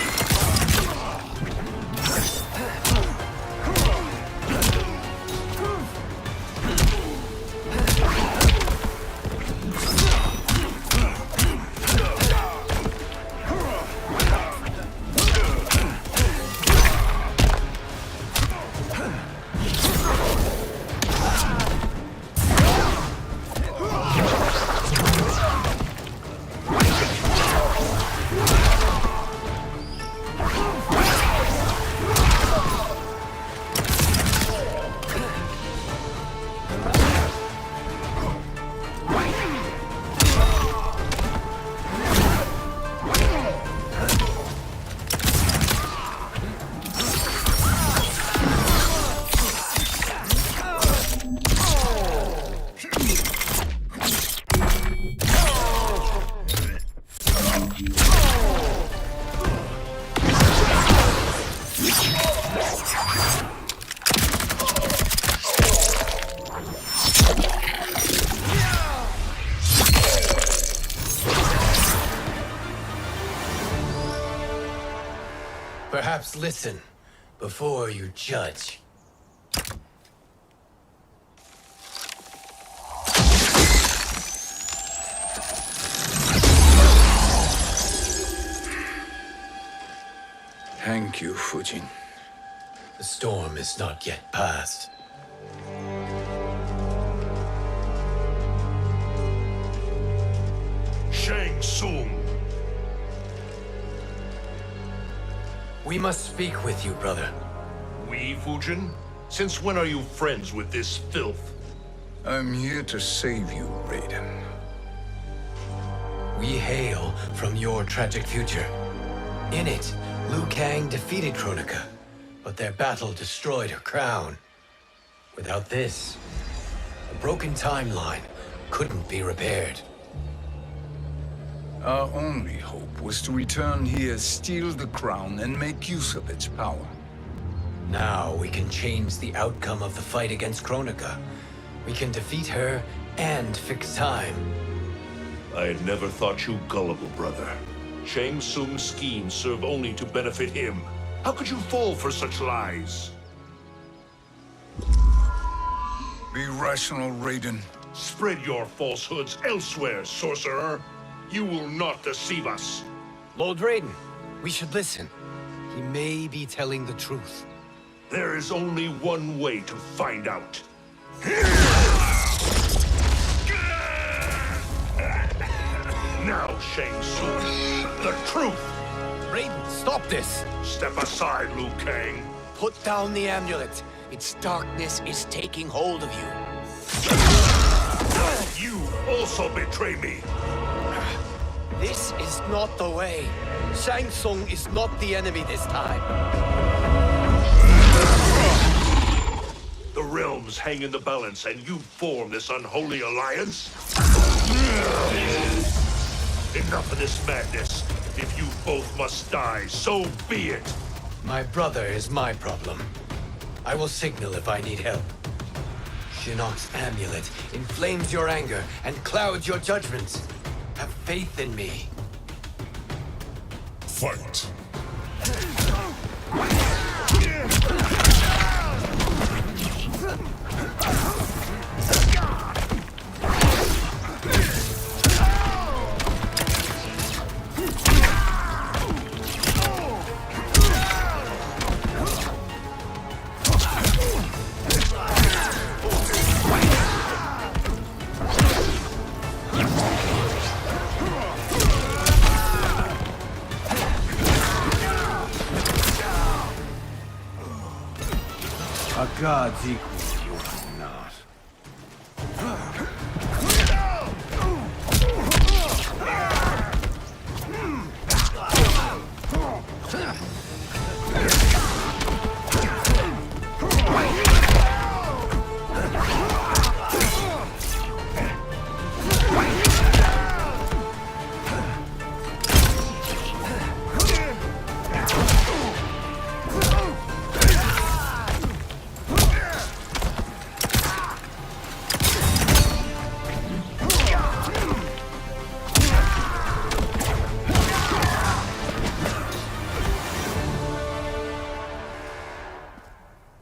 Perhaps listen before you judge. Thank you, Fujin. The storm is not yet past. Shang Tsung! We must speak with you, brother. We, Fujin? Since when are you friends with this filth? I'm here to save you, Raiden. We hail from your tragic future. In it, Liu Kang defeated Kronika, but their battle destroyed her crown. Without this, a broken timeline couldn't be repaired. Our only hope was to return here, steal the crown, and make use of its power. Now we can change the outcome of the fight against Kronika. We can defeat her and fix time. I had never thought you gullible, brother. Shang Tsung's schemes serve only to benefit him. How could you fall for such lies? Be rational, Raiden. Spread your falsehoods elsewhere, sorcerer. You will not deceive us. Lord Raiden, we should listen. He may be telling the truth. There is only one way to find out. Now, Shang Tsung, the truth! Raiden, stop this! Step aside, Liu Kang. Put down the amulet. Its darkness is taking hold of you. You also betray me. This is not the way. Shang Tsung is not the enemy this time. The realms hang in the balance, and you form this unholy alliance? Enough of this madness. If you both must die, so be it. My brother is my problem. I will signal if I need help. Shinnok's amulet inflames your anger and clouds your judgments. Have faith in me. Fight. A god's equal, you are not.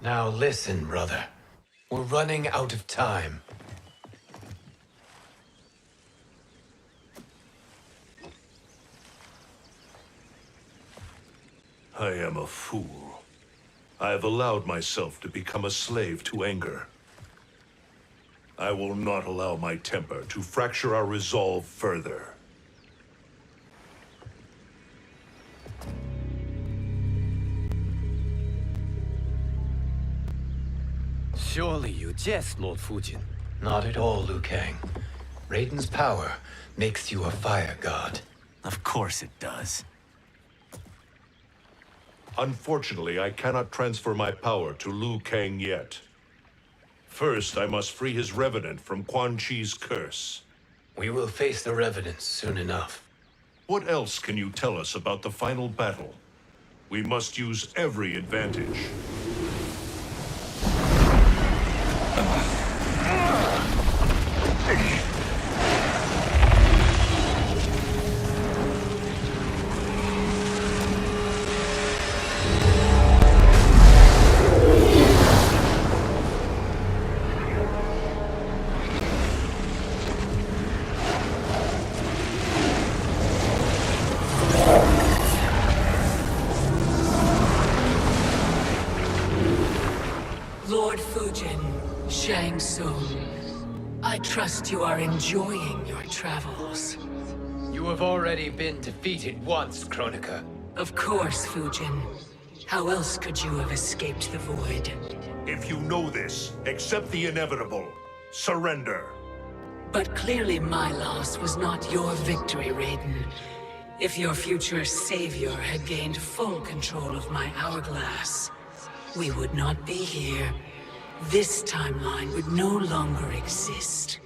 Now listen, brother. We're running out of time. I am a fool. I have allowed myself to become a slave to anger. I will not allow my temper to fracture our resolve further. Surely you jest, Lord Fujin. Not at all, Liu Kang. Raiden's power makes you a fire god. Of course it does. Unfortunately, I cannot transfer my power to Liu Kang yet. First, I must free his revenant from Quan Chi's curse. We will face the revenants soon enough. What else can you tell us about the final battle? We must use every advantage. Lord Fujin, Shang Tsung, I trust you are enjoying your travels. You have already been defeated once, Kronika. Of course, Fujin. How else could you have escaped the void? If you know this, accept the inevitable. Surrender. But clearly my loss was not your victory, Raiden. If your future savior had gained full control of my hourglass, we would not be here. This timeline would no longer exist.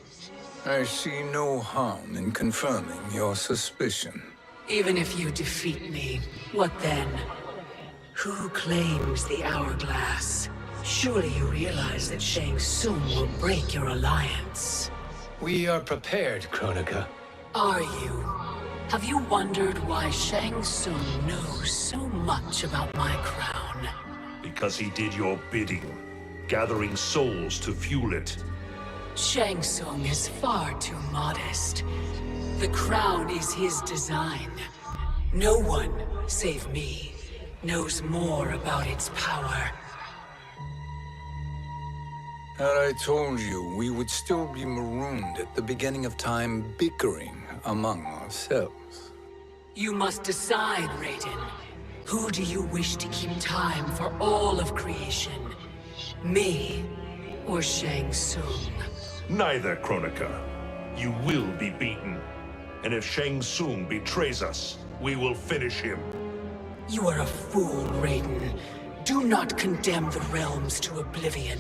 I see no harm in confirming your suspicion. Even if you defeat me, what then? Who claims the hourglass? Surely you realize that Shang Tsung will break your alliance. We are prepared, Kronika. Are you? Have you wondered why Shang Tsung knows so much about my crown? Because he did your bidding, gathering souls to fuel it. Shang Tsung is far too modest. The crown is his design. No one, save me, knows more about its power. Had I told you, we would still be marooned at the beginning of time, bickering among ourselves. You must decide, Raiden. Who do you wish to keep time for all of creation? Me or Shang Tsung? Neither, Kronika. You will be beaten. And if Shang Tsung betrays us, we will finish him. You are a fool, Raiden. Do not condemn the realms to oblivion.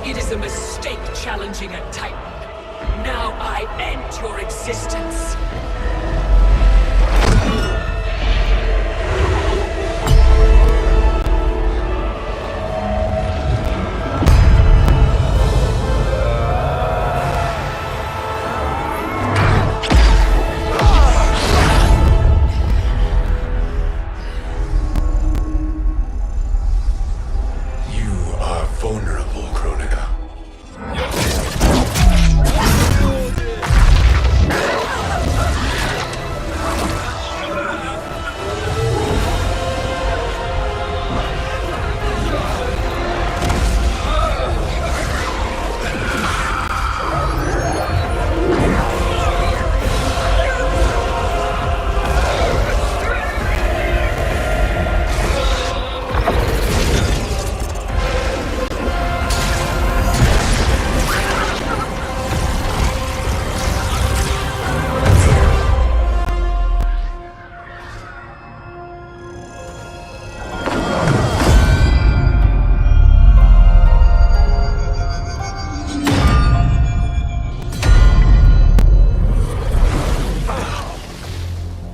It is a mistake challenging a Titan. Now I end your existence. You are vulnerable, Kronika.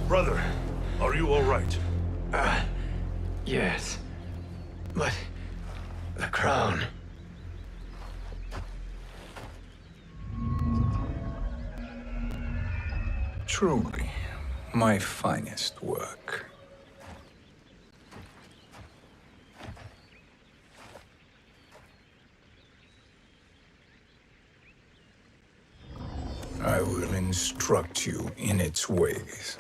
Brother, are you all right? Yes. But the crown. Truly, my finest work. I will instruct you in its ways.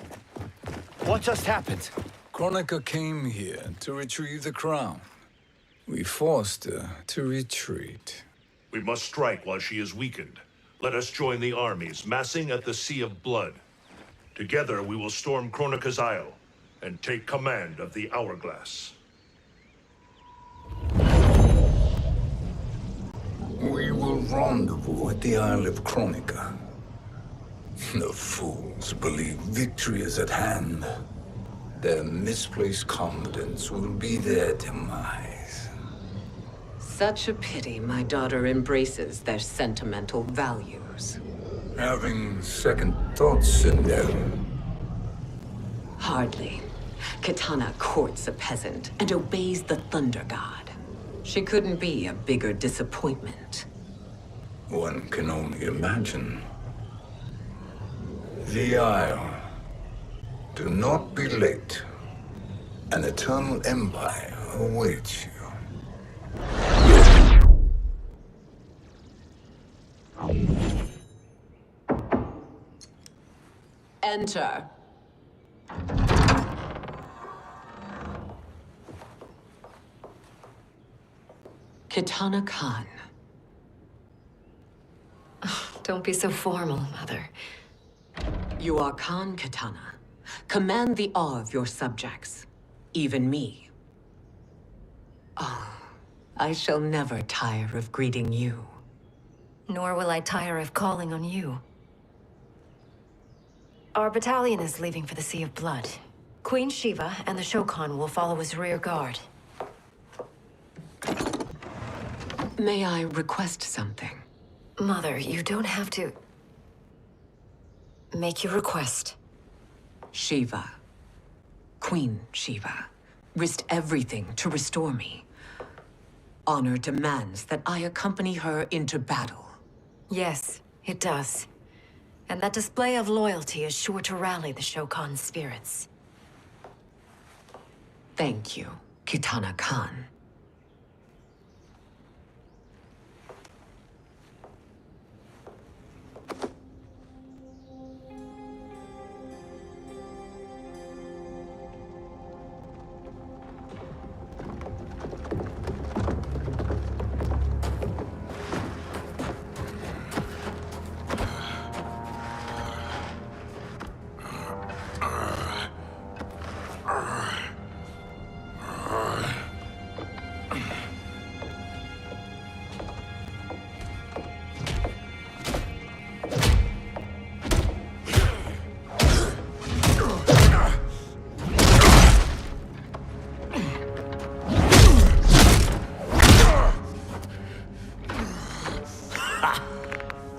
What just happened? Kronika came here to retrieve the crown. We forced her to retreat. We must strike while she is weakened. Let us join the armies, massing at the Sea of Blood. Together we will storm Kronika's Isle and take command of the Hourglass. We will rendezvous at the Isle of Kronika. The fools believe victory is at hand. Their misplaced confidence will be their demise. Such a pity my daughter embraces their sentimental values. Having second thoughts in them. Hardly. Kitana courts a peasant and obeys the Thunder God. She couldn't be a bigger disappointment. One can only imagine. The Isle. Do not be late. An eternal empire awaits you. Enter. Kitana Khan. Don't be so formal, Mother. You are Khan Kitana. Command the awe of your subjects. Even me. Oh, I shall never tire of greeting you. Nor will I tire of calling on you. Our battalion is leaving for the Sea of Blood. Queen Shiva and the Shokan will follow as rear guard. May I request something? Mother, you don't have to... make your request. Shiva. Queen Shiva. Risked everything to restore me. Honor demands that I accompany her into battle. Yes, it does. And that display of loyalty is sure to rally the Shokan's spirits. Thank you, Kitana Khan.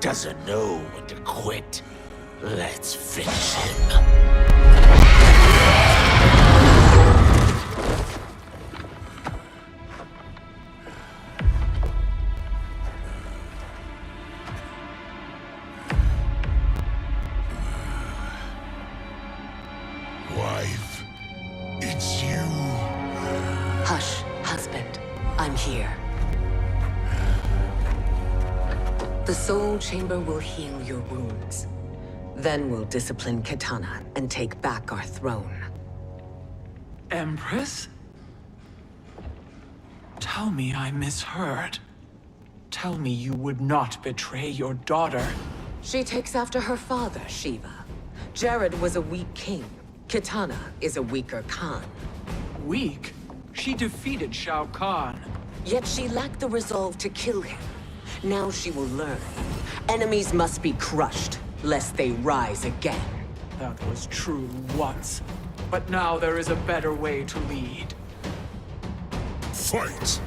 Doesn't know when to quit. Let's finish him. Wife, it's you. Hush, husband. I'm here. The Soul Chamber will heal your wounds. Then we'll discipline Kitana and take back our throne. Empress? Tell me I misheard. Tell me you would not betray your daughter. She takes after her father, Shiva. Jared was a weak king. Kitana is a weaker Khan. Weak? She defeated Shao Kahn. Yet she lacked the resolve to kill him. Now she will learn. Enemies must be crushed, lest they rise again. That was true once. But now there is a better way to lead. Fight!